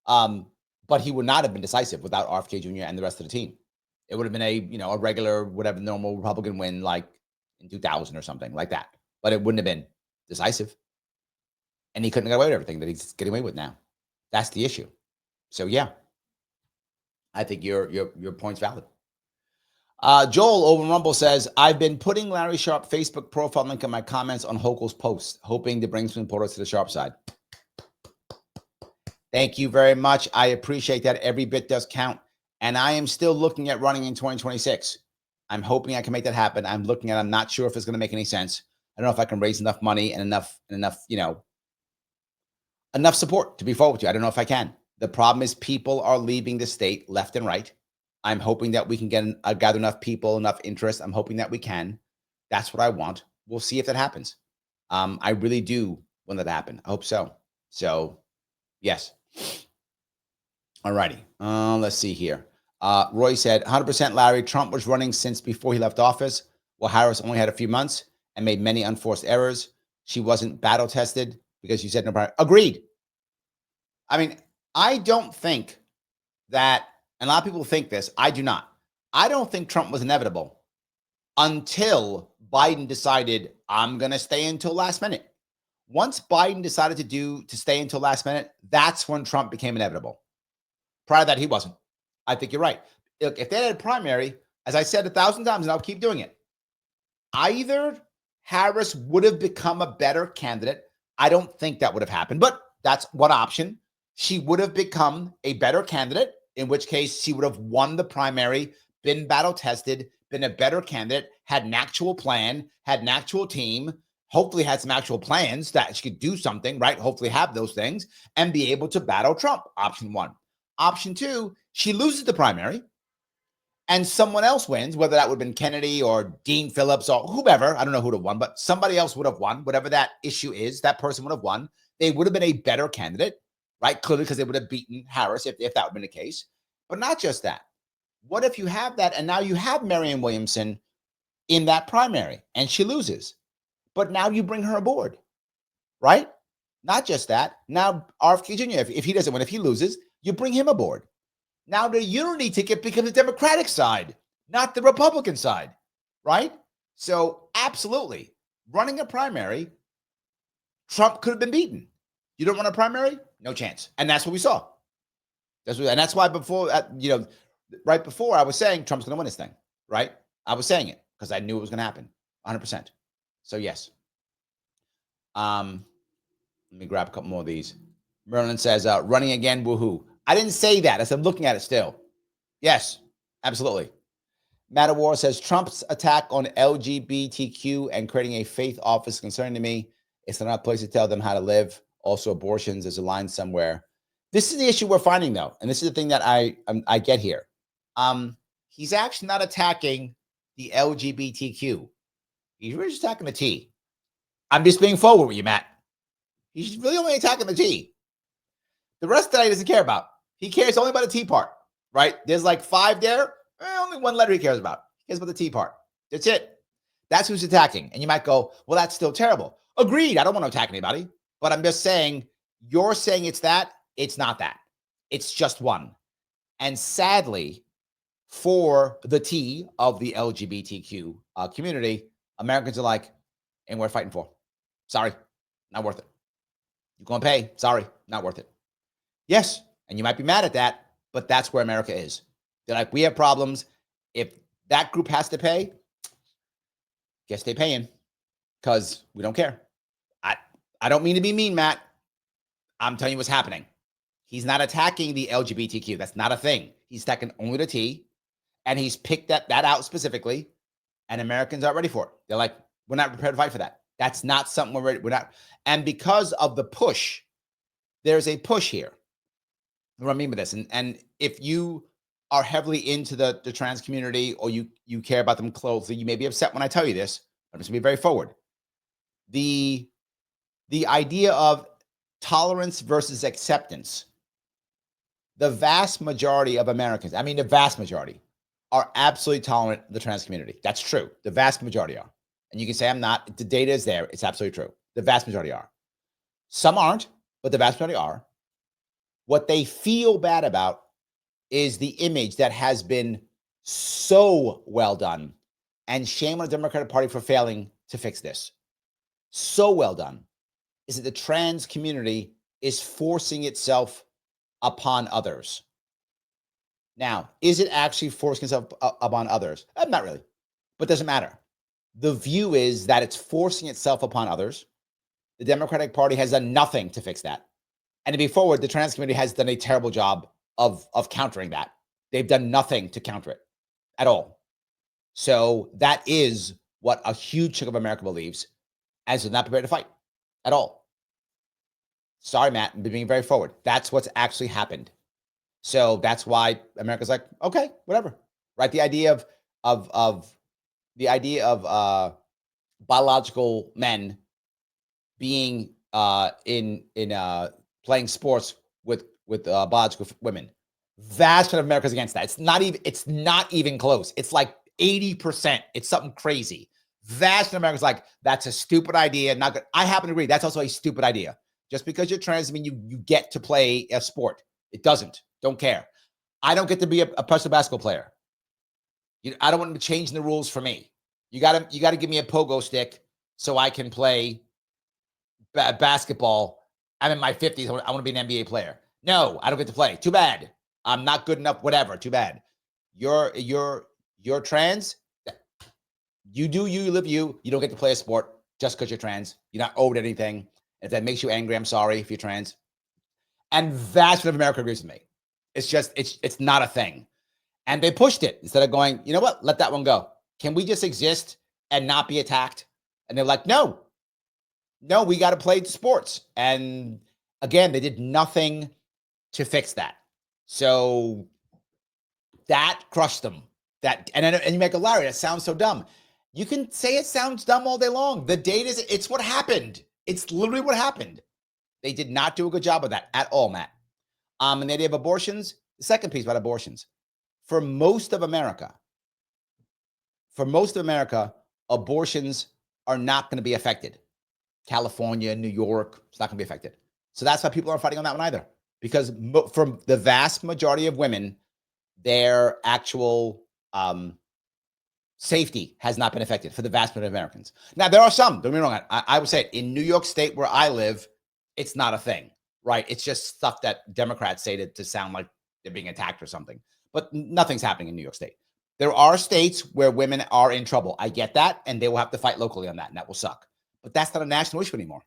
But he would not have been decisive without RFK Jr. and the rest of the team. It would have been a regular, whatever, normal Republican win, like in 2000 or something like that. But it wouldn't have been decisive. And he couldn't get away with everything that he's getting away with now. That's the issue. So, yeah, I think your point's valid. Joel over Rumble says, I've been putting Larry Sharpe Facebook profile link in my comments on Hochul's post, hoping to bring some supporters to the Sharpe side. Thank you very much. I appreciate that. Every bit does count. And I am still looking at running in 2026. I'm hoping I can make that happen. I'm not sure if it's going to make any sense. I don't know if I can raise enough money and enough support to be forward to. I don't know if I can. The problem is people are leaving the state left and right. I'm hoping that we can gather enough people, enough interest. I'm hoping that we can. That's what I want. We'll see if that happens. I really do want that to happen. I hope so. So, yes. All righty. Let's see here. Roy said, 100% Larry, Trump was running since before he left office, while Harris only had a few months and made many unforced errors. She wasn't battle tested because you said no problem. Agreed. I mean, I don't think that, and a lot of people think this, I do not. I don't think Trump was inevitable until Biden decided, I'm going to stay until last minute. Once Biden decided to stay until last minute, that's when Trump became inevitable. Prior to that, he wasn't. I think you're right. Look, if they had a primary, as I said 1,000 times, and I'll keep doing it, either Harris would have become a better candidate. I don't think that would have happened, but that's one option. She would have become a better candidate, in which case she would have won the primary, been battle tested, been a better candidate, had an actual plan, had an actual team, hopefully had some actual plans that she could do something, right? Hopefully have those things and be able to battle Trump. Option one. Option two, she loses the primary and someone else wins, whether that would have been Kennedy or Dean Phillips or whoever. I don't know who would have won, but somebody else would have won. Whatever that issue is, that person would have won. They would have been a better candidate, right? Clearly, because they would have beaten Harris if that would have been the case. But not just that. What if you have that and now you have Marianne Williamson in that primary and she loses, but now you bring her aboard, right? Not just that. Now, RFK Jr., if he doesn't win, if he loses, you bring him aboard. Now the unity ticket becomes the Democratic side, not the Republican side, right? So absolutely, running a primary, Trump could have been beaten. You don't run a primary? No chance. And that's what we saw. And that's why before, right before I was saying Trump's going to win this thing, right? I was saying it because I knew it was going to happen 100%. So yes. Let me grab a couple more of these. Merlin says, running again, woohoo. I didn't say that. I said, I'm looking at it still. Yes, absolutely. Mattawar says, Trump's attack on LGBTQ and creating a faith office concerning to me. It's not a place to tell them how to live. Also, abortions, there's a line somewhere. This is the issue we're finding, though. And this is the thing that I get here. He's actually not attacking the LGBTQ. He's really just attacking the T. I'm just being forward with you, Matt. He's really only attacking the T. The rest of that he doesn't care about. He cares only about the T part, right? There's like 5 there. Only one letter he cares about. He cares about the T part. That's it. That's who's attacking. And you might go, well, that's still terrible. Agreed. I don't want to attack anybody. But I'm just saying, you're saying it's that. It's not that. It's just one. And sadly, for the T of the LGBTQ community, Americans are like, ain't worth fighting for. Sorry, not worth it. You're going to pay. Sorry, not worth it. Yes, and you might be mad at that, but that's where America is. They're like, we have problems. If that group has to pay, guess they're paying because we don't care. I don't mean to be mean, Matt. I'm telling you what's happening. He's not attacking the LGBTQ. That's not a thing. He's attacking only the T, and he's picked that out specifically, and Americans aren't ready for it. They're like, we're not prepared to fight for that. That's not something we're ready. We're not. And because of the push, there's a push here. What I mean by this, and if you are heavily into the trans community or you care about them closely, you may be upset when I tell you this. I'm just going to be very forward. The idea of tolerance versus acceptance. The vast majority of Americans, I mean the vast majority, are absolutely tolerant of the trans community. That's true. The vast majority are. And you can say I'm not. The data is there. It's absolutely true. The vast majority are. Some aren't, but the vast majority are. What they feel bad about is the image that has been so well done. And shame on the Democratic Party for failing to fix this. So well done. Is that the trans community is forcing itself upon others. Now, is it actually forcing itself upon others? Not really, but it doesn't matter. The view is that it's forcing itself upon others. The Democratic Party has done nothing to fix that. And to be forward, the trans community has done a terrible job of countering that. They've done nothing to counter it at all. So that is what a huge chunk of America believes, as is not prepared to fight at all. Sorry, Matt, I'm being very forward. That's what's actually happened. So that's why America's like, okay, whatever, right? The idea of biological men being in playing sports with biological women. Vast majority of America's against that. It's not even close. It's like 80%. It's something crazy. Vast majority of America's like, that's a stupid idea. Not good. I happen to agree. That's also a stupid idea. Just because you're trans doesn't mean you get to play a sport. It doesn't. Don't care. I don't get to be a professional basketball player. I don't want to change the rules for me. You gotta give me a pogo stick so I can play basketball. I'm in my 50s. I want to be an NBA player. No, I don't get to play. Too bad. I'm not good enough. Whatever. Too bad. You're trans. You do you, live you. You don't get to play a sport just because you're trans. You're not owed anything. If that makes you angry, I'm sorry if you're trans. And vast majority of America agrees with me. It's not a thing. And they pushed it instead of going, you know what? Let that one go. Can we just exist and not be attacked? And they're like, no, we got to play sports. And again, they did nothing to fix that. So that crushed them. And you make a Larry, that sounds so dumb. You can say it sounds dumb all day long. The data it's what happened. It's literally what happened. They did not do a good job of that at all, Matt. And the idea of abortions, the second piece about abortions. For most of America, abortions are not going to be affected. California, New York, it's not going to be affected. So that's why people aren't fighting on that one either. Because from the vast majority of women, their actual safety has not been affected for the vast majority of Americans. Now, there are some, don't get me wrong, I would say in New York State where I live, it's not a thing, right? It's just stuff that Democrats say to sound like they're being attacked or something. But nothing's happening in New York State. There are states where women are in trouble. I get that, and they will have to fight locally on that, and that will suck. But that's not a national issue anymore.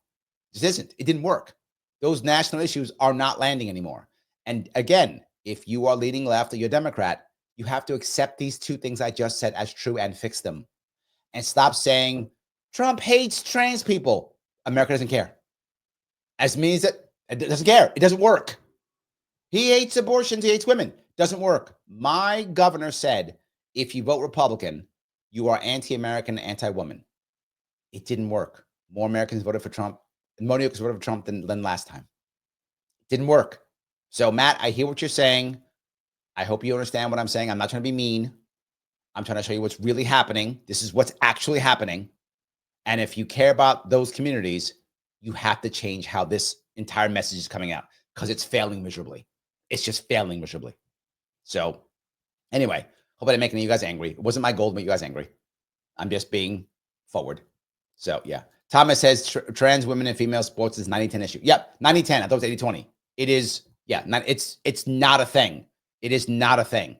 It just isn't. It didn't work. Those national issues are not landing anymore. And again, if you are leaning left or you're a Democrat, you have to accept these two things I just said as true and fix them. And stop saying, Trump hates trans people. America doesn't care. As means that it doesn't care. It doesn't work. He hates abortions. He hates women. Doesn't work. My governor said, if you vote Republican, you are anti-American, anti-woman. It didn't work. More Americans voted for Trump. More New Yorkers voted for Trump than last time. It didn't work. So, Matt, I hear what you're saying. I hope you understand what I'm saying. I'm not trying to be mean. I'm trying to show you what's really happening. This is what's actually happening. And if you care about those communities, you have to change how this entire message is coming out because it's failing miserably. It's just failing miserably. So anyway, hope I didn't make any of you guys angry. It wasn't my goal to make you guys angry. I'm just being forward. So yeah. Thomas says trans women and female sports is 90-10 issue. Yep, 90-10. I thought it was 80-20. It is, yeah, it's not a thing. It is not a thing.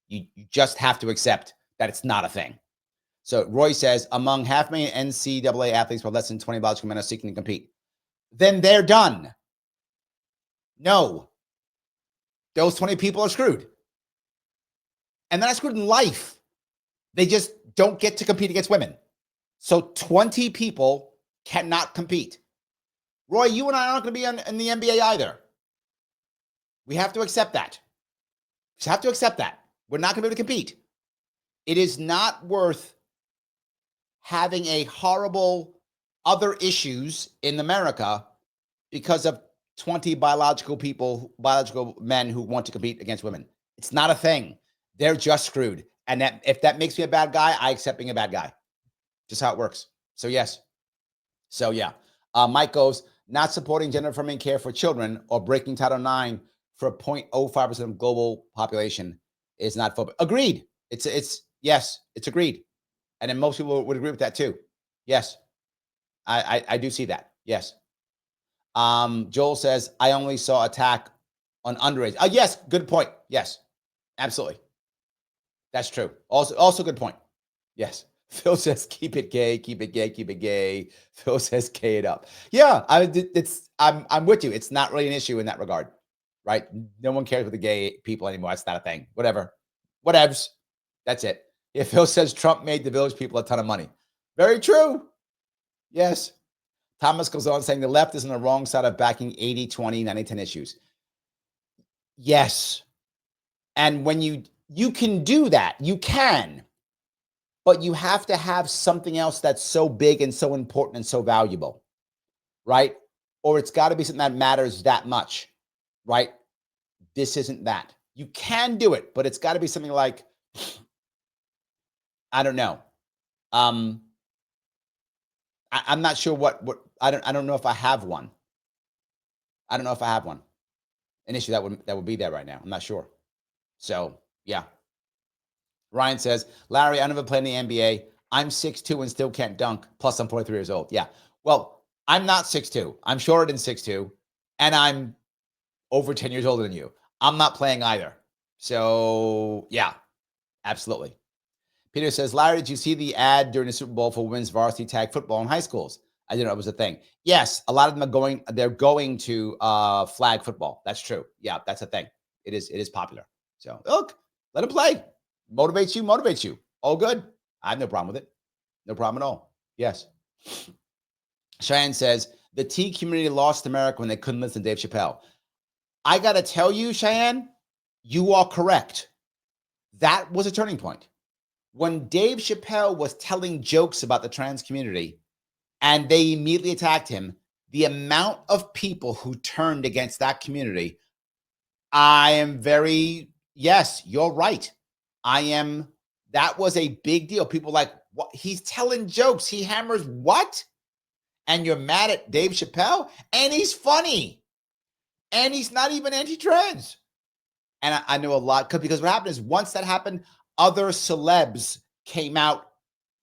You just have to accept that it's not a thing. So Roy says, among 500,000 NCAA athletes with less than 20 biological men are seeking to compete. Then they're done. No. Those 20 people are screwed. And they're not screwed in life. They just don't get to compete against women. So 20 people cannot compete. Roy, you and I aren't going to be in the NBA either. We have to accept that. Just have to accept that. We're not going to be able to compete. It is not worth having a horrible other issues in America because of 20 biological men who want to compete against women. It's not a thing. They're just screwed. And that if that makes me a bad guy, I accept being a bad guy. Just how it works. So yes. So yeah. Mike goes, not supporting gender affirming care for children or breaking Title IX for 0.05% of global population is not phobic. Agreed. Yes, it's agreed. And then most people would agree with that too. Yes. I do see that. Yes. Joel says, I only saw attack on underage. Yes, good point. Yes, absolutely. That's true. Also good point. Yes. Phil says, keep it gay, keep it gay, keep it gay. Phil says, gay it up. Yeah, I'm with you. It's not really an issue in that regard, right? No one cares with the gay people anymore. That's not a thing. Whatever. Whatevs. That's it. Yeah, Phil says Trump made the village people a ton of money. Very true. Yes. Thomas goes on saying the left is on the wrong side of backing 80-20, 90-10 issues. Yes. And when you can do that, you can, but you have to have something else that's so big and so important and so valuable, right? Or it's got to be something that matters that much, right? This isn't that. You can do it, but it's got to be something like, I don't know. I'm not sure what I don't know if I have one. I don't know if I have one. An issue that would be there right now. I'm not sure. So yeah. Ryan says, Larry, I never played in the NBA. I'm 6'2" and still can't dunk. Plus, I'm 43 years old. Yeah. Well, I'm not 6'2". I'm shorter than 6'2", and I'm over 10 years older than you. I'm not playing either. So yeah, absolutely. Peter says, Larry, did you see the ad during the Super Bowl for women's varsity tag football in high schools? I didn't know it was a thing. Yes, a lot of them they're going to flag football. That's true. Yeah, that's a thing. It is popular. So look, let them play. Motivates you. All good. I have no problem with it. No problem at all. Yes. Cheyenne says, the T community lost America when they couldn't listen to Dave Chappelle. I got to tell you, Cheyenne, you are correct. That was a turning point. When Dave Chappelle was telling jokes about the trans community and they immediately attacked him, the amount of people who turned against that community, yes, you're right. That was a big deal. People like, what? He's telling jokes. He hammers what? And you're mad at Dave Chappelle? And he's funny. And he's not even anti-trans. And I know a lot because what happened is once that happened, other celebs came out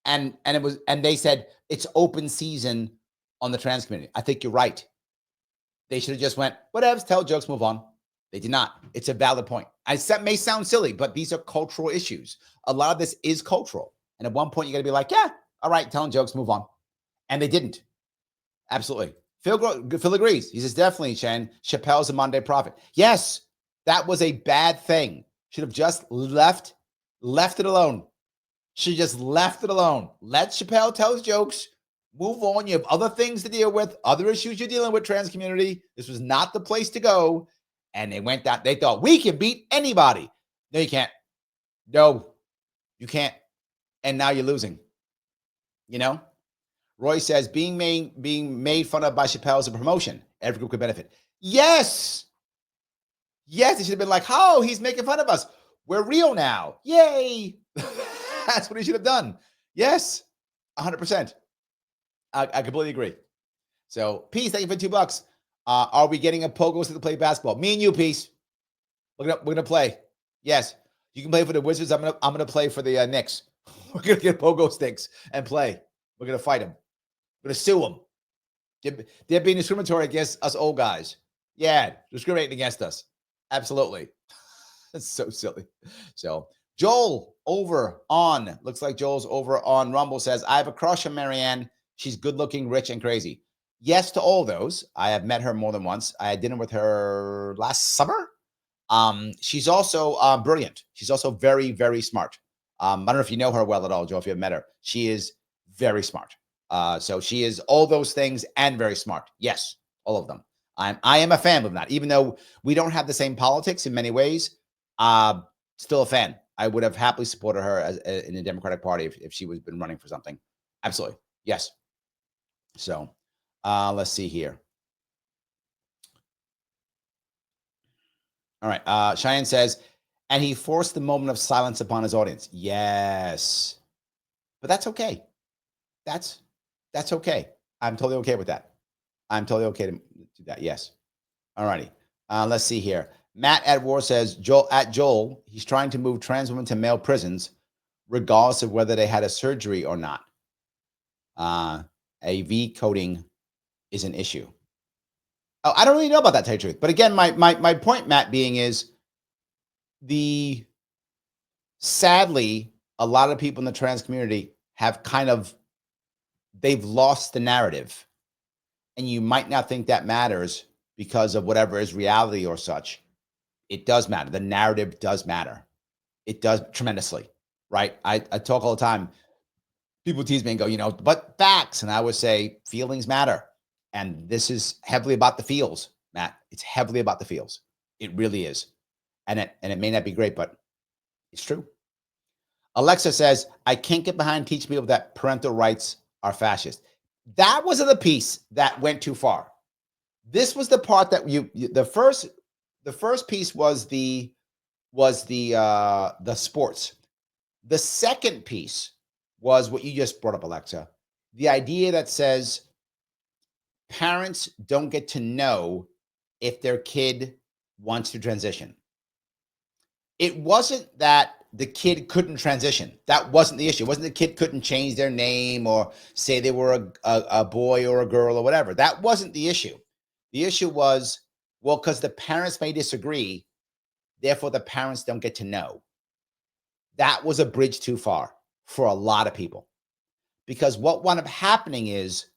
and they said it's open season on the trans community. I think you're right. They should have just went, whatever, tell jokes, move on. They did not. It's a valid point. That may sound silly, but these are cultural issues. A lot of this is cultural. And at one point, you got to be like, yeah, all right, telling jokes, move on. And they didn't. Absolutely. Phil agrees. He says, definitely, Chen, Chappelle's a Monday prophet. Yes, that was a bad thing. Should have just left it alone. Should just left it alone. Let Chappelle tell his jokes. Move on. You have other things to deal with, other issues you're dealing with, trans community. This was not the place to go. And they went down. They thought, we can beat anybody. No, you can't. No, you can't. And now you're losing. You know? Roy says, being made fun of by Chappelle is a promotion. Every group could benefit. Yes. Yes, it should have been like, oh, he's making fun of us. We're real now. Yay. That's what he should have done. Yes, 100%. I completely agree. So, Peace, thank you for $2. Are we getting a pogo to play basketball? Me and you, Peace. We're gonna play. Yes, you can play for the Wizards. I'm gonna play for the Knicks. We're gonna get pogo sticks and play. We're gonna fight them. We're gonna sue them. They're being discriminatory against us old guys. Yeah, discriminating against us. Absolutely. That's so silly. So Joel looks like Joel's over on Rumble says, I have a crush on Marianne. She's good looking, rich, and crazy. Yes to all those. I have met her more than once. I had dinner with her last summer. She's also brilliant. She's also very, very smart. I don't know if you know her well at all, Joel, if you have met her. She is very smart. So she is all those things and very smart. Yes, all of them. I am a fan of that, even though we don't have the same politics in many ways. Still a fan. I would have happily supported her in the Democratic Party if she was been running for something. Absolutely. Yes. So let's see here. All right. Cheyenne says, and he forced the moment of silence upon his audience. Yes. But that's okay. That's okay. I'm totally okay with that. I'm totally okay to do that. Yes. All righty. Let's see here. Matt at War says, Joel, he's trying to move trans women to male prisons, regardless of whether they had a surgery or not. A V coding is an issue. Oh, I don't really know about that, to tell you the truth. But again, my point, Matt, being is sadly, a lot of people in the trans community have they've lost the narrative. And you might not think that matters because of whatever is reality or such. It does matter. The narrative does matter. It does tremendously, right? I talk all the time. People tease me and go, but facts. And I would say feelings matter. And this is heavily about the feels, Matt. It's heavily about the feels. It really is. And it may not be great, but it's true. Alexa says, I can't get behind teaching people that parental rights are fascist. That wasn't the piece that went too far. This was the part that the first piece was the sports. The second piece was what you just brought up, Alexa. The idea that says parents don't get to know if their kid wants to transition. It wasn't that the kid couldn't transition. That wasn't the issue. It wasn't the kid couldn't change their name or say they were a boy or a girl or whatever. That wasn't the issue. The issue was, well, because the parents may disagree, therefore the parents don't get to know. That was a bridge too far for a lot of people. Because what wound up happening is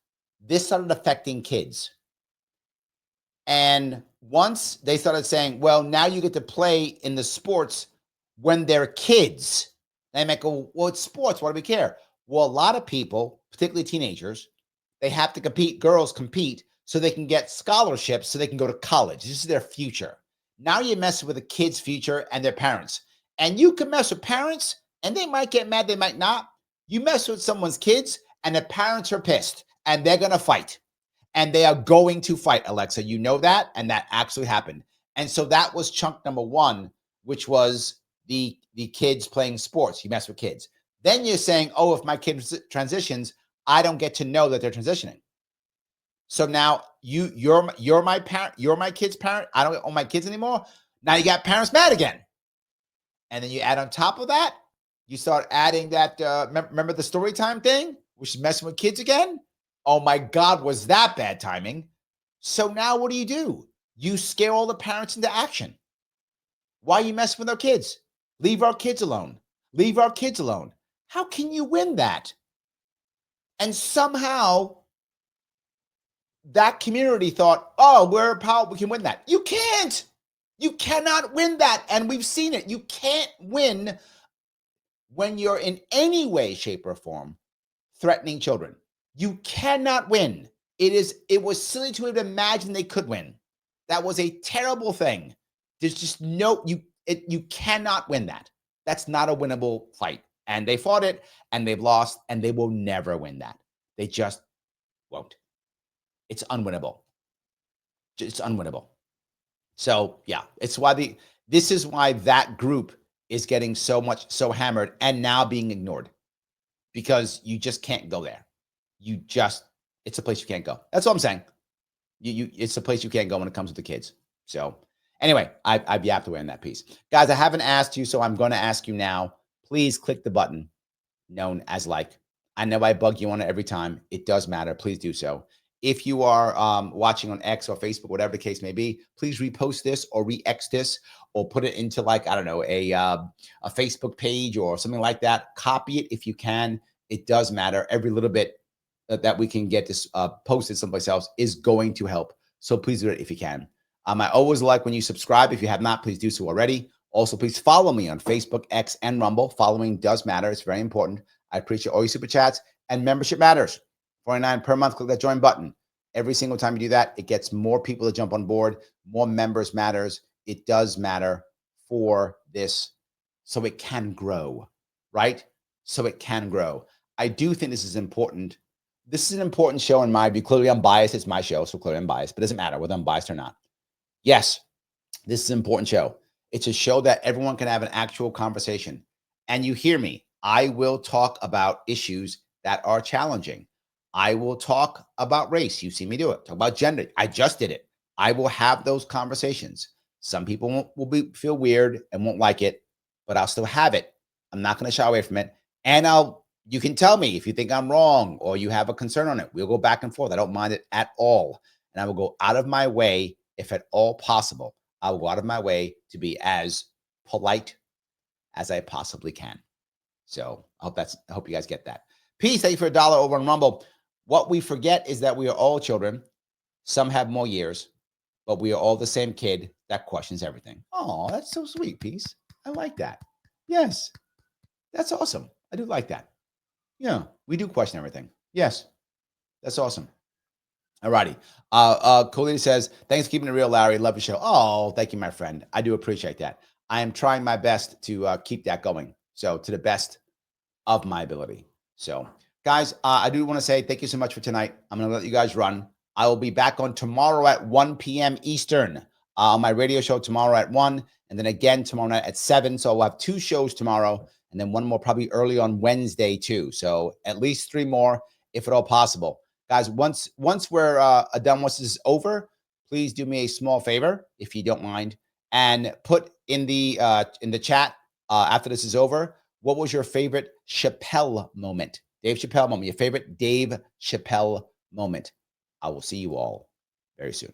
this started affecting kids. And once they started saying, well, now you get to play in the sports when they're kids, they might go, well, it's sports. Why do we care? Well, a lot of people, particularly teenagers, they have to compete. Girls compete so they can get scholarships so they can go to college. This is their future. Now you're messing with a kid's future and their parents. And you can mess with parents and they might get mad. They might not. You mess with someone's kids and the parents are pissed and they're going to fight. And they are going to fight, Alexa. You know that, and that actually happened. And so that was chunk number one, which was the kids playing sports. You mess with kids. Then you're saying, oh, if my kid transitions, I don't get to know that they're transitioning. So now you're my parent, you're my kid's parent. I don't own my kids anymore. Now you got parents mad again. And then you add on top of that, you start adding that, remember the story time thing, which is messing with kids again? Oh my God, was that bad timing? So now what do? You scare all the parents into action. Why are you messing with our kids? Leave our kids alone. Leave our kids alone. How can you win that? And somehow that community thought, oh, we're powerful, we can win that. You can't. You cannot win that. And we've seen it. You can't win when you're in any way, shape, or form threatening children. You cannot win. It was silly to even imagine they could win. That was a terrible thing. There's just you cannot win that. That's not a winnable fight. And they fought it and they've lost and they will never win that. They just won't. It's unwinnable. It's unwinnable. So yeah, this is why that group is getting so hammered and now being ignored, because you just can't go there. It's a place you can't go. That's all I'm saying. It's a place you can't go when it comes to the kids. So anyway, I've yapped away on that piece. Guys, I haven't asked you, so I'm going to ask you now. Please click the button known as like. I know I bug you on it every time. It does matter. Please do so. If you are watching on X or Facebook, whatever the case may be, please repost this or re-X this or put it into like, I don't know, a Facebook page or something like that. Copy it if you can. It does matter. Every little bit that we can get this posted someplace else is going to help. So please do it if you can. I always like when you subscribe. If you have not, please do so already. Also, please follow me on Facebook, X, and Rumble. Following does matter. It's very important. I appreciate all your super chats, and membership matters. $49 per month. Click that join button. Every single time you do that, it gets more people to jump on board. More members matters. It does matter for this so it can grow, right? So it can grow. I do think this is important. This is an important show in my view. Clearly, I'm biased. It's my show, so clearly I'm biased. But it doesn't matter whether I'm biased or not. Yes, this is an important show. It's a show that everyone can have an actual conversation. And you hear me. I will talk about issues that are challenging. I will talk about race. You see me do it. Talk about gender. I just did it. I will have those conversations. Some people will feel weird and won't like it, but I'll still have it. I'm not going to shy away from it. And you can tell me if you think I'm wrong or you have a concern on it. We'll go back and forth. I don't mind it at all. And I will go out of my way, if at all possible, I will go out of my way to be as polite as I possibly can. So I hope you guys get that. Peace. Thank you for $1 over on Rumble. What we forget is that we are all children. Some have more years, but we are all the same kid that questions everything. Oh, that's so sweet, Peace. I like that. Yes, that's awesome. I do like that. Yeah, we do question everything. Yes, that's awesome. All righty. Colleen says, thanks for keeping it real, Larry. Love your show. Oh, thank you, my friend. I do appreciate that. I am trying my best to keep that going. So to the best of my ability. So guys, I do want to say thank you so much for tonight. I'm going to let you guys run. I will be back on tomorrow at 1 p.m. Eastern on my radio show tomorrow at 1, and then again tomorrow night at 7. So I'll have 2 shows tomorrow, and then one more probably early on Wednesday too. So at least 3 more, if at all possible. Guys, once we're done, once this is over, please do me a small favor, if you don't mind, and put in the chat after this is over, what was your favorite Chappelle moment? Dave Chappelle moment, your favorite Dave Chappelle moment. I will see you all very soon.